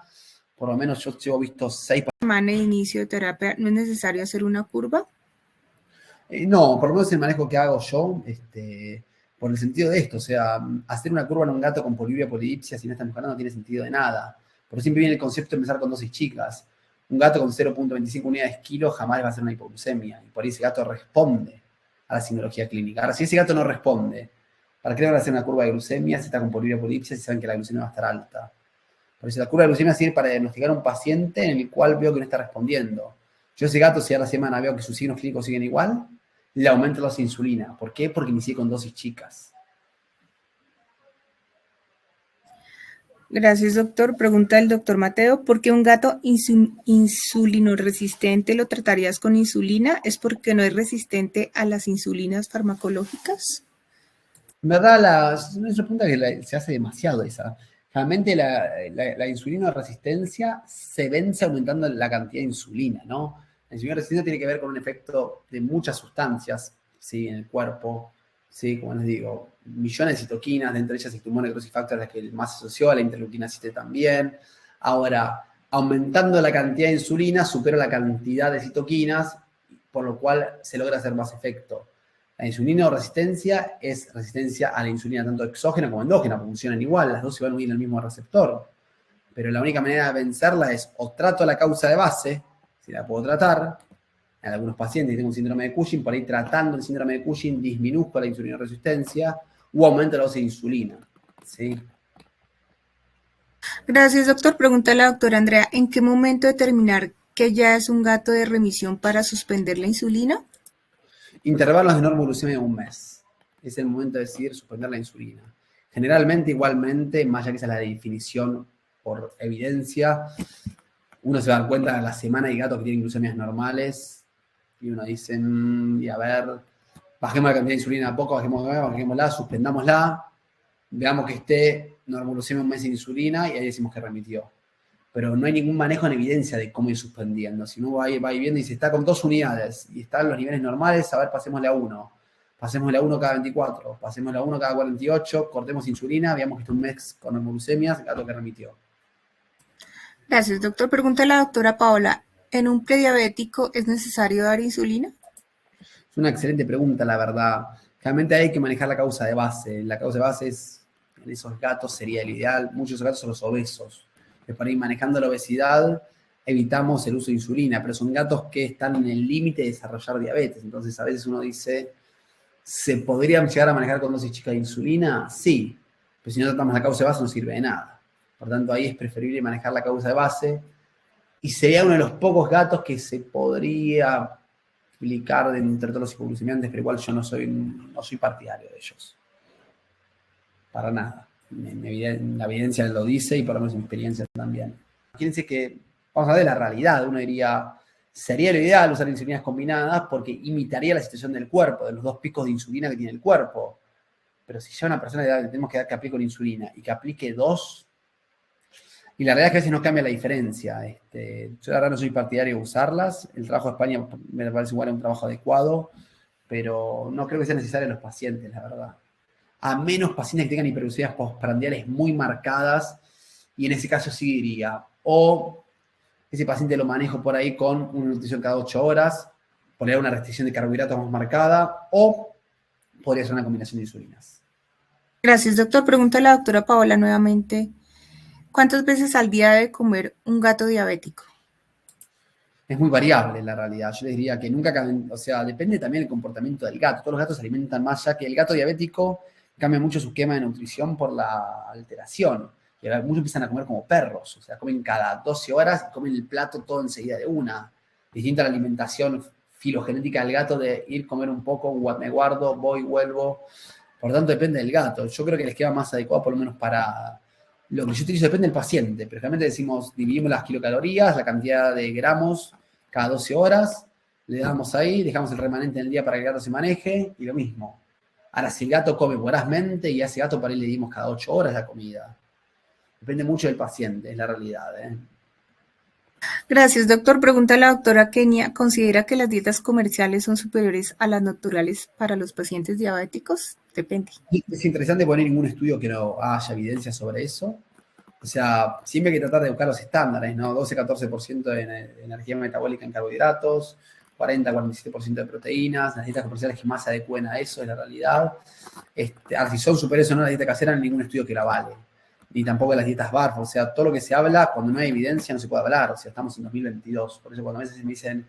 por lo menos yo he visto 6. ¿Semana de inicio de terapia no es necesario hacer una curva? No, por lo menos el manejo que hago yo, por el sentido de esto, o sea, hacer una curva en un gato con polivia polidipsia si no está mejorando no tiene sentido de nada. Por siempre viene el concepto de empezar con dosis chicas. Un gato con 0.25 unidades kilo jamás va a ser una hipoglucemia. Y por ahí ese gato responde a la sincología clínica. Ahora, si ese gato no responde, ¿para qué le van a hacer una curva de glucemia si está con polivia polidipsia si saben que la glucemia va a estar alta? Por eso la curva de glucemia sirve para diagnosticar a un paciente en el cual veo que no está respondiendo. Yo ese gato, si a la semana veo que sus signos clínicos siguen igual, le aumento la dosis de insulina. ¿Por qué? Porque inicié con dosis chicas. Gracias, doctor. Pregunta el doctor Mateo, ¿por qué un gato insulinoresistente lo tratarías con insulina? ¿Es porque no es resistente a las insulinas farmacológicas? En verdad, es una pregunta que se hace demasiado esa. Realmente la insulina resistencia se vence aumentando la cantidad de insulina, ¿no? La insulina resistencia tiene que ver con un efecto de muchas sustancias, ¿sí? En el cuerpo, ¿sí? Como les digo, millones de citoquinas, de entre ellas el tumor necrosis factor, la que más se asoció, a la interleuquina 7 también. Ahora, aumentando la cantidad de insulina, supera la cantidad de citoquinas, por lo cual se logra hacer más efecto. La insulina resistencia es resistencia a la insulina tanto exógena como endógena, funcionan igual, las dos se van a unir al mismo receptor. Pero la única manera de vencerla es o trato la causa de base, si la puedo tratar, en algunos pacientes que tengo un síndrome de Cushing, por ahí tratando el síndrome de Cushing disminuzco la insulina resistencia o aumento la dosis de insulina. ¿Sí? Gracias, doctor. Pregunta la doctora Andrea, ¿en qué momento determinar que ya es un gato de remisión para suspender la insulina? Intervalos de normoglucemia de un mes. Es el momento de decidir suspender la insulina. Generalmente, igualmente, más allá que esa es la definición por evidencia, uno se va a dar cuenta a la semana hay gatos que tienen glucemias normales y uno dice, y a ver, bajemos la cantidad de insulina a poco, bajémosla, suspendámosla, veamos que esté normoglucemia un mes sin insulina y ahí decimos que remitió. Pero no hay ningún manejo en evidencia de cómo ir suspendiendo. Si uno va viendo y si está con 2 unidades y están los niveles normales, a ver, pasémosle a 1. Pasemos la 1 cada 24, pasemos la 1 cada 48, cortemos insulina, veamos que está un mes con hemoglucemias, gato que remitió. Gracias, doctor. Pregunta la doctora Paola, ¿en un prediabético es necesario dar insulina? Es una excelente pregunta, la verdad. Realmente hay que manejar la causa de base. La causa de base es, en esos gatos sería el ideal. Muchos de esos gatos son los obesos. Que para ir manejando la obesidad evitamos el uso de insulina, pero son gatos que están en el límite de desarrollar diabetes. Entonces a veces uno dice, ¿se podrían llegar a manejar con dosis chicas de insulina? Sí, pero si no tratamos la causa de base no sirve de nada. Por tanto, ahí es preferible manejar la causa de base y sería uno de los pocos gatos que se podría aplicar entre todos los hipoglucemiantes, pero igual yo no soy partidario de ellos. Para nada. La evidencia lo dice y por lo menos mi experiencia también. Fíjense que, vamos a ver la realidad, uno diría, sería lo ideal usar insulinas combinadas porque imitaría la situación del cuerpo, de los dos picos de insulina que tiene el cuerpo. Pero si ya una persona de edad le tenemos que dar que aplique una insulina y que aplique dos, y la realidad es que a veces no cambia la diferencia. Yo la verdad no soy partidario de usarlas. El trabajo de España me parece igual un trabajo adecuado, pero no creo que sea necesario en los pacientes, la verdad. A menos pacientes que tengan hiperglucemias postprandiales muy marcadas, y en ese caso sí diría, o ese paciente lo manejo por ahí con una nutrición cada 8 horas, poner una restricción de carbohidratos más marcada, o podría ser una combinación de insulinas. Gracias, doctor. Pregunta la doctora Paola nuevamente, ¿cuántas veces al día debe comer un gato diabético? Es muy variable la realidad. Yo les diría que nunca, o sea, depende también del comportamiento del gato. Todos los gatos se alimentan más, ya que el gato diabético cambia mucho su esquema de nutrición por la alteración. Y muchos empiezan a comer como perros, o sea, comen cada 12 horas y comen el plato todo enseguida de una. Distinta a la alimentación filogenética del gato de ir a comer un poco, me guardo, voy, vuelvo. Por lo tanto, depende del gato. Yo creo que el esquema más adecuado, por lo menos para lo que yo utilizo, depende del paciente. Pero realmente decimos, dividimos las kilocalorías, la cantidad de gramos cada 12 horas, le damos ahí, dejamos el remanente en el día para que el gato se maneje y lo mismo. Ahora, si el gato come vorazmente y a ese gato para él le dimos cada 8 horas la comida. Depende mucho del paciente, es la realidad. Gracias, doctor. Pregunta la doctora Kenia, ¿considera que las dietas comerciales son superiores a las naturales para los pacientes diabéticos? Depende. Es interesante poner ningún estudio que no haya evidencia sobre eso. O sea, siempre hay que tratar de buscar los estándares, ¿no? 12-14% de energía metabólica en carbohidratos, 40-47% de proteínas, las dietas comerciales que más se adecúen a eso, es la realidad. Ahora, si son superiores o no a la dieta casera, no hay ningún estudio que la vale. Ni tampoco las dietas BARF. O sea, todo lo que se habla, cuando no hay evidencia, no se puede hablar. O sea, estamos en 2022. Por eso cuando a veces me dicen,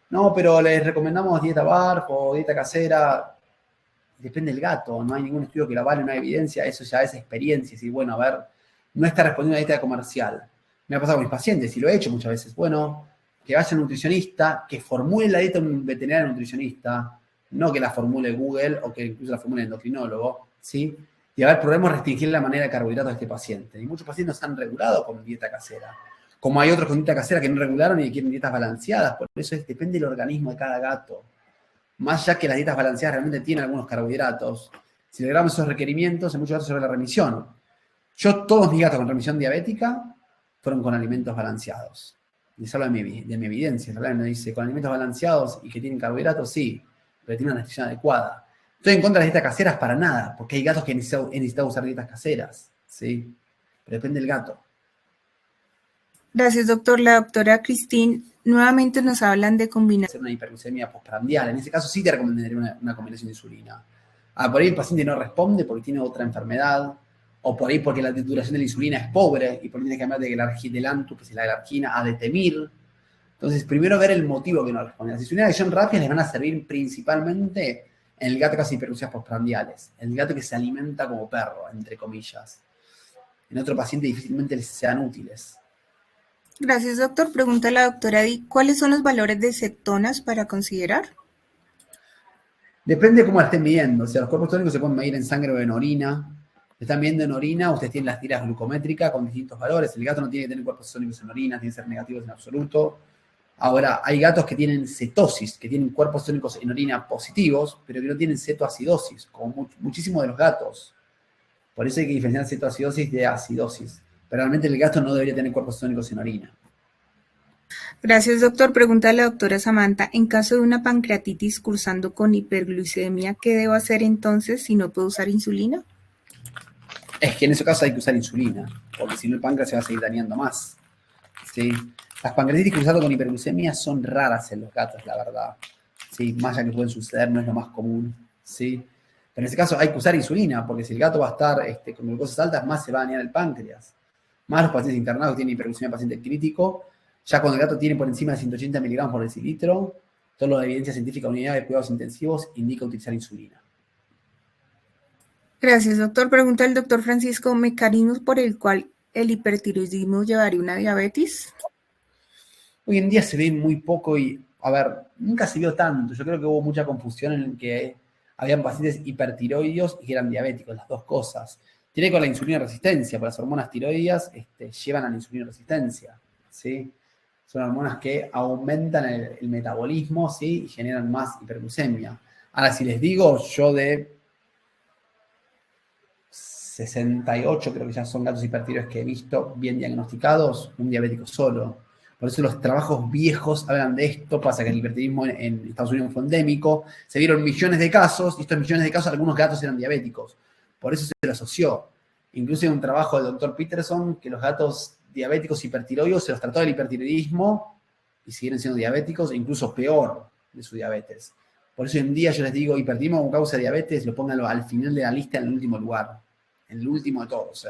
no, pero les recomendamos dieta BARF o dieta casera, depende del gato. No hay ningún estudio que la vale, no hay evidencia. Eso ya es experiencia. Y bueno, a ver, no está respondiendo a una dieta comercial. Me ha pasado con mis pacientes y lo he hecho muchas veces. Bueno, que vaya un nutricionista, que formule la dieta un veterinario nutricionista, no que la formule Google o que incluso la formule el endocrinólogo, ¿sí? Y a ver, probemos restringir la manera de carbohidratos de este paciente. Y muchos pacientes no están regulados con dieta casera. Como hay otros con dieta casera que no regularon y que quieren dietas balanceadas. Por eso depende del organismo de cada gato. Más ya que las dietas balanceadas realmente tienen algunos carbohidratos. Si logramos esos requerimientos, en muchos casos se ve la remisión. Yo, todos mis gatos con remisión diabética fueron con alimentos balanceados. Y eso habla de mi evidencia. Me dice, con alimentos balanceados y que tienen carbohidratos, sí, pero tienen una restricción adecuada. Estoy en contra de las dietas caseras para nada, porque hay gatos que necesitan usar dietas caseras, ¿sí? Pero depende del gato. Gracias, doctor. La doctora Cristín, nuevamente nos hablan de combinación. Una hiperglucemia postprandial. En ese caso sí te recomendaría una combinación de insulina. Por ahí el paciente no responde porque tiene otra enfermedad, o por ahí porque la duración de la insulina es pobre, y por ahí tienes que cambiar del Antus, que es la galarquina, a Detemir. Entonces, primero ver el motivo que no responde. Las insulinas que son rápidas les van a servir principalmente en el gato que hace hiperglucemias postprandiales, el gato que se alimenta como perro, entre comillas. En otro paciente difícilmente les sean útiles. Gracias, doctor. Pregunta la doctora Di, ¿cuáles son los valores de cetonas para considerar? Depende de cómo la estén midiendo. O sea, los cuerpos tónicos se pueden medir en sangre o en orina. Se están viendo en orina, ustedes tienen las tiras glucométricas con distintos valores. El gato no tiene que tener cuerpos tónicos en orina, tiene que ser negativos en absoluto. Ahora, hay gatos que tienen cetosis, que tienen cuerpos tónicos en orina positivos, pero que no tienen cetoacidosis, como muchísimos de los gatos. Por eso hay que diferenciar cetoacidosis de acidosis. Pero realmente el gato no debería tener cuerpos tónicos en orina. Gracias, doctor. Pregunta a la doctora Samantha, en caso de una pancreatitis cursando con hiperglucemia, ¿qué debo hacer entonces si no puedo usar insulina? Es que en ese caso hay que usar insulina, porque si no el páncreas se va a seguir dañando más. ¿Sí? Las pancreatitis cruzadas con hiperglucemia son raras en los gatos, la verdad. ¿Sí? Más allá que pueden suceder, no es lo más común. ¿Sí? Pero en ese caso hay que usar insulina, porque si el gato va a estar con glucosas altas, más se va a dañar el páncreas. Más los pacientes internados que tienen hiperglucemia paciente crítico, ya cuando el gato tiene por encima de 180 miligramos por decilitro, toda la evidencia científica de unidad de cuidados intensivos indica utilizar insulina. Gracias, doctor. Pregunta el doctor Francisco, ¿mecanismos por el cual el hipertiroidismo llevaría una diabetes? Hoy en día se ve muy poco y, a ver, nunca se vio tanto. Yo creo que hubo mucha confusión en que habían pacientes hipertiroideos y que eran diabéticos, las dos cosas. Tiene con la insulina resistencia, porque las hormonas tiroideas llevan a la insulina resistencia, ¿sí? Son hormonas que aumentan el metabolismo, ¿sí? Y generan más hiperglucemia. Ahora, si les digo, yo de 68 creo que ya son gatos hipertiroides que he visto bien diagnosticados, un diabético solo. Por eso los trabajos viejos hablan de esto, pasa que el hipertiroidismo en Estados Unidos fue endémico, se vieron millones de casos, y estos millones de casos algunos gatos eran diabéticos. Por eso se lo asoció. Incluso hay un trabajo del doctor Peterson que los gatos diabéticos hipertiroides se los trató del hipertiroidismo y siguieron siendo diabéticos, e incluso peor de su diabetes. Por eso hoy en día yo les digo, hipertiroidismo como causa de diabetes, lo pónganlo al final de la lista en el último lugar. En el último de todos.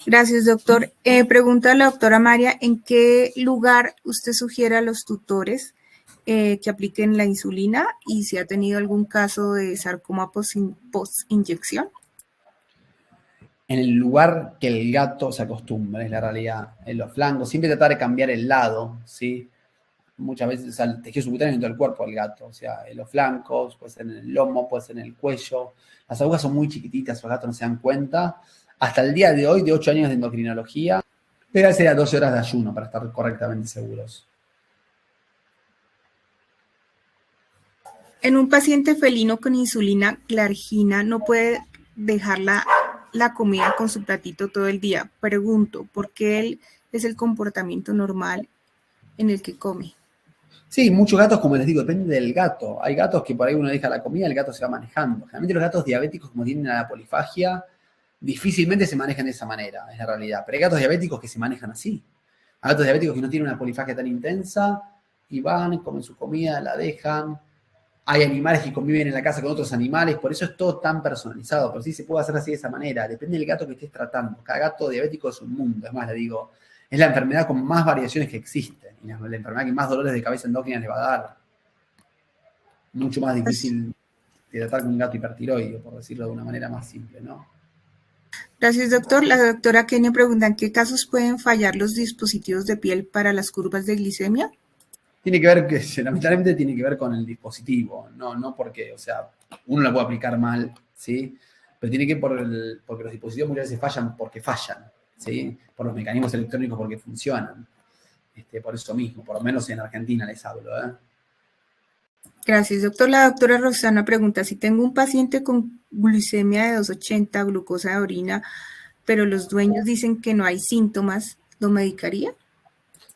Gracias, doctor. Pregunta a la doctora María, ¿en qué lugar usted sugiere a los tutores que apliquen la insulina y si ha tenido algún caso de sarcoma post-inyección? En el lugar que el gato se acostumbre, es la realidad. En los flancos, siempre tratar de cambiar el lado, ¿sí? Muchas veces, o sea, el tejido subcutáneo en todo el cuerpo del gato, o sea, en los flancos, puede ser en el lomo, puede ser en el cuello. Las agujas son muy chiquititas, los gatos no se dan cuenta. Hasta el día de hoy, de 8 años de endocrinología, debe ser a 12 horas de ayuno para estar correctamente seguros. En un paciente felino con insulina glargina no puede dejar la comida con su platito todo el día. Pregunto, ¿por qué es el comportamiento normal en el que come? Sí, muchos gatos, como les digo, depende del gato. Hay gatos que por ahí uno deja la comida y el gato se va manejando. Generalmente los gatos diabéticos, como tienen la polifagia, difícilmente se manejan de esa manera, es la realidad. Pero hay gatos diabéticos que se manejan así. Hay gatos diabéticos que no tienen una polifagia tan intensa y van, comen su comida, la dejan. Hay animales que conviven en la casa con otros animales, por eso es todo tan personalizado. Pero sí se puede hacer así de esa manera. Depende del gato que estés tratando. Cada gato diabético es un mundo. Es más, le digo, es la enfermedad con más variaciones que existen. Y la enfermedad que más dolores de cabeza endógena le va a dar. Mucho más difícil de tratar que un gato hipertiroideo, por decirlo de una manera más simple, ¿no? Gracias, doctor. La doctora Kenia pregunta, ¿en qué casos pueden fallar los dispositivos de piel para las curvas de glicemia? Tiene que ver, que lamentablemente tiene que ver con el dispositivo, no porque, o sea, uno la puede aplicar mal, ¿sí? Pero tiene que ver porque los dispositivos muchas veces fallan porque fallan, ¿sí? Por los mecanismos electrónicos porque funcionan. Por eso mismo, por lo menos en Argentina les hablo, ¿eh? Gracias, doctor. La doctora Rosana pregunta, si tengo un paciente con glucemia de 280, glucosa de orina, pero los dueños dicen que no hay síntomas, ¿lo medicaría?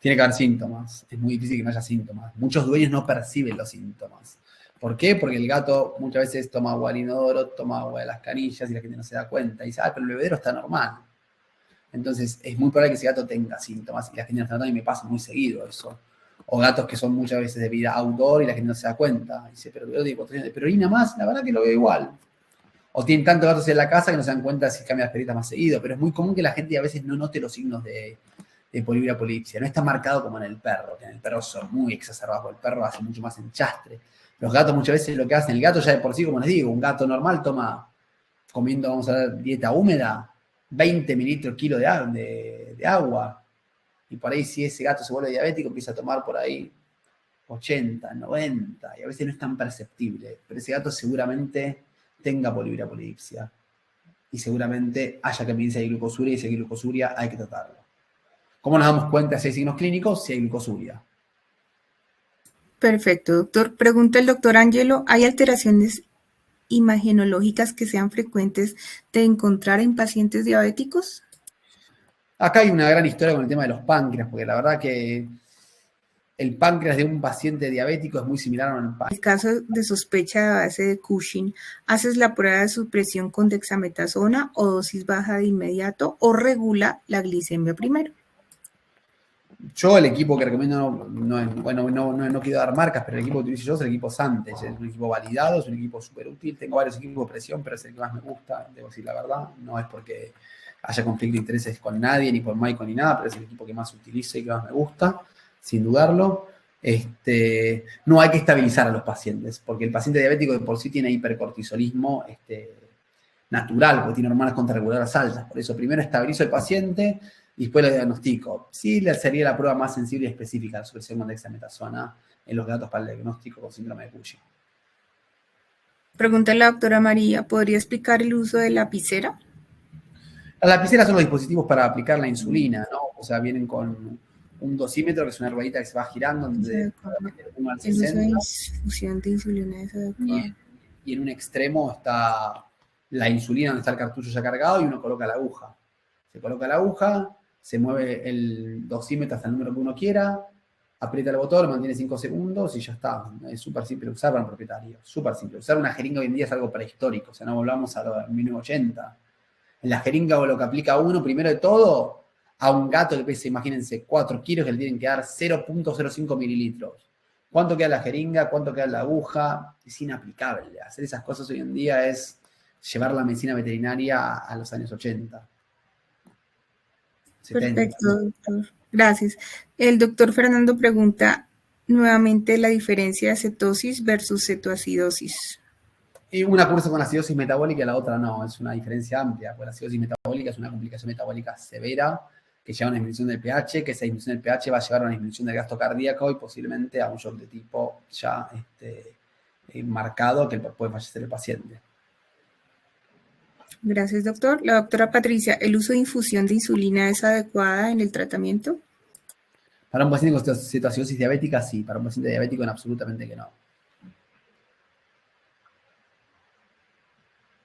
Tiene que haber síntomas. Es muy difícil que no haya síntomas. Muchos dueños no perciben los síntomas. ¿Por qué? Porque el gato muchas veces toma agua del inodoro, toma agua de las canillas y la gente no se da cuenta. Y dice, pero el bebedero está normal. Entonces es muy probable que ese gato tenga síntomas y la gente no está notando y me pasa muy seguido eso. O gatos que son muchas veces de vida outdoor y la gente no se da cuenta. Y dice, pero orina más, la verdad que lo veo igual. O tienen tantos gatos en la casa que no se dan cuenta si cambia las peritas más seguido. Pero es muy común que la gente a veces no note los signos de poliuria polipsia. No está marcado como en el perro, que en el perro son muy exacerbados. El perro hace mucho más enchastre. Los gatos muchas veces lo que hacen, el gato ya de por sí, como les digo, un gato normal toma, comiendo, vamos a ver, dieta húmeda, 20 mililitros kilo de agua. Y por ahí si ese gato se vuelve diabético, empieza a tomar por ahí 80, 90, y a veces no es tan perceptible. Pero ese gato seguramente tenga poliuria polipsia. Y seguramente haya que medirse de glucosuria, y si hay glucosuria hay que tratarlo. ¿Cómo nos damos cuenta si hay signos clínicos? Si hay glucosuria. Perfecto, doctor. Pregunta el doctor Angelo, ¿hay alteraciones imagenológicas que sean frecuentes de encontrar en pacientes diabéticos? Acá hay una gran historia con el tema de los páncreas, porque la verdad que el páncreas de un paciente diabético es muy similar a un páncreas. En el caso de sospecha de base de Cushing, ¿haces la prueba de supresión con dexametasona o dosis baja de inmediato o regula la glicemia primero? Yo el equipo que recomiendo, no quiero dar marcas, pero el equipo que utilizo yo es el equipo Santes, es un equipo validado, es un equipo súper útil. Tengo varios equipos de presión, pero es el que más me gusta, debo decir la verdad. No es porque haya conflicto de intereses con nadie, ni por Michael ni nada, pero es el equipo que más utilizo y que más me gusta, sin dudarlo. No hay que estabilizar a los pacientes, porque el paciente diabético de por sí tiene hipercortisolismo natural, porque tiene hormonas contrarreguladoras altas. Por eso primero estabilizo al paciente y después lo diagnostico. Sí, sería la prueba más sensible y específica, la supresión con dexametasona en los gatos para el diagnóstico con síndrome de Cushing. Pregunta la doctora María, ¿podría explicar el uso de lapicera? Las lapiceras son los dispositivos para aplicar la insulina, ¿no? O sea, vienen con un dosímetro, que es una ruedita que se va girando de 1 al 60. El uso de infusión de insulina es adecuado. Y en un extremo está la insulina, donde está el cartucho ya cargado, y uno coloca la aguja. Se coloca la aguja, se mueve el dosímetro hasta el número que uno quiera, aprieta el botón, lo mantiene 5 segundos y ya está. Es súper simple de usar para un propietario. Súper simple. Usar una jeringa hoy en día es algo prehistórico. O sea, no volvamos a los 1980. En la jeringa o lo que aplica uno, primero de todo, a un gato que pesa, imagínense, 4 kilos, que le tienen que dar 0.05 mililitros. ¿Cuánto queda la jeringa? ¿Cuánto queda la aguja? Es inaplicable. Hacer esas cosas hoy en día es llevar la medicina veterinaria a los años 80. 70. Perfecto, doctor. Gracias. El doctor Fernando pregunta nuevamente la diferencia de cetosis versus cetoacidosis. Y una cursa con acidosis metabólica y la otra no. Es una diferencia amplia. Porque la acidosis metabólica es una complicación metabólica severa que lleva a una disminución del pH, que esa disminución del pH va a llevar a una disminución del gasto cardíaco y posiblemente a un shock de tipo ya marcado que puede fallecer el paciente. Gracias, doctor. La doctora Patricia, ¿el uso de infusión de insulina es adecuada en el tratamiento? Para un paciente con cetoacidosis diabética, sí. Para un paciente diabético, absolutamente que no.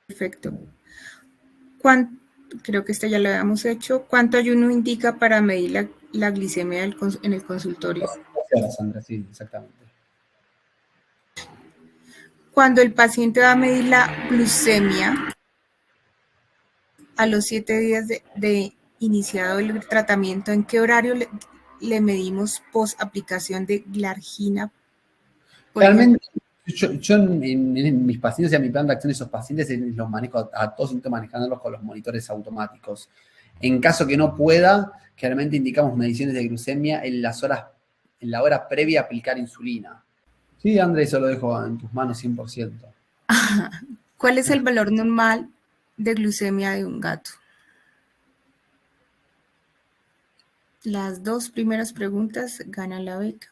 Perfecto. Creo que esta ya lo habíamos hecho. ¿Cuánto ayuno indica para medir la glicemia en el consultorio? 12 horas, Sandra, sí, exactamente. Cuando el paciente va a medir la glucemia, a los 7 días de iniciado el tratamiento, ¿en qué horario le medimos post aplicación de glargina? Realmente, yo en mis pacientes y a mi plan de acción de esos pacientes los manejo a todos, intento manejándolos con los monitores automáticos. En caso que no pueda, claramente indicamos mediciones de glucemia en la hora previa a aplicar insulina. Sí, Andrés, eso lo dejo en tus manos 100%. ¿Cuál es el valor normal de glucemia de un gato? Las dos primeras preguntas ganan la beca.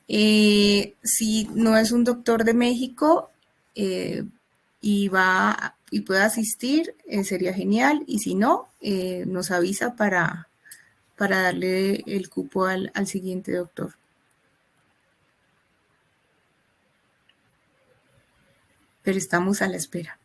Si no es un doctor de México y puede asistir, sería genial. Y si no, nos avisa para darle el cupo al siguiente doctor. Pero estamos a la espera.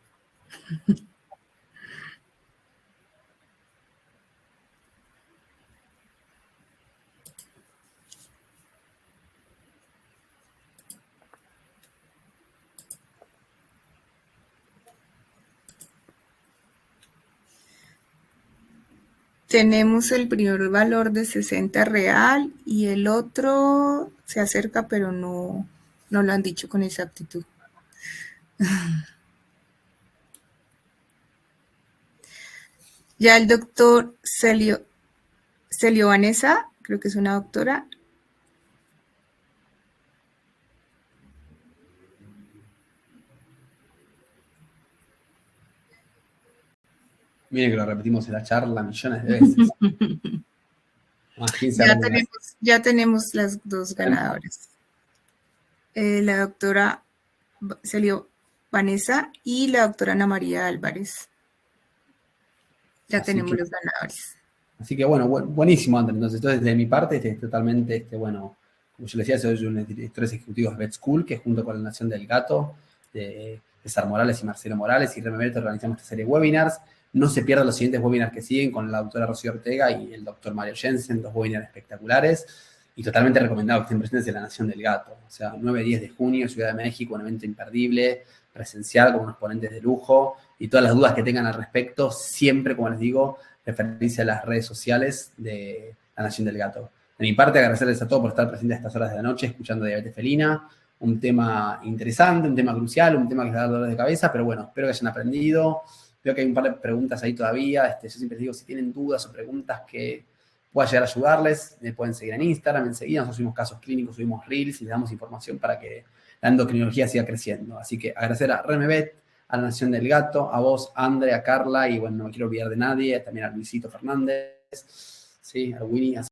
Tenemos el primer valor de 60 real y el otro se acerca, pero no lo han dicho con exactitud. Ya el doctor Celio Vanessa, creo que es una doctora. Miren que lo repetimos en la charla millones de veces. Ya tenemos las dos ganadoras. La doctora Celio Vanessa y la doctora Ana María Álvarez. Ya tenemos los ganadores. Así que bueno, buenísimo, Andrés. Entonces, desde mi parte, totalmente, como yo les decía, soy uno de los directores ejecutivos de Vet School, que junto con la Nación del Gato, de César Morales y Marcelo Morales y Remeberto organizamos esta serie de webinars No se pierdan los siguientes webinars que siguen con la doctora Rocío Ortega y el doctor Mario Jensen, 2 webinars espectaculares y totalmente recomendado que estén presentes en la Nación del Gato. O sea, 9-10 de junio, Ciudad de México, un evento imperdible, presencial, con unos ponentes de lujo, y todas las dudas que tengan al respecto, siempre, como les digo, referirse a las redes sociales de la Nación del Gato. De mi parte, agradecerles a todos por estar presentes a estas horas de la noche, escuchando Diabetes Felina, un tema interesante, un tema crucial, un tema que les da dolores de cabeza, pero bueno, espero que hayan aprendido. Veo que hay un par de preguntas ahí todavía. Yo siempre les digo, si tienen dudas o preguntas que pueda llegar a ayudarles, me pueden seguir en Instagram enseguida. Nosotros subimos casos clínicos, subimos reels y les damos información para que la endocrinología siga creciendo. Así que agradecer a Remevet, a la Nación del Gato, a vos, Andre, a Carla, y bueno, no me quiero olvidar de nadie, también a Luisito Fernández, ¿sí? A Winnie,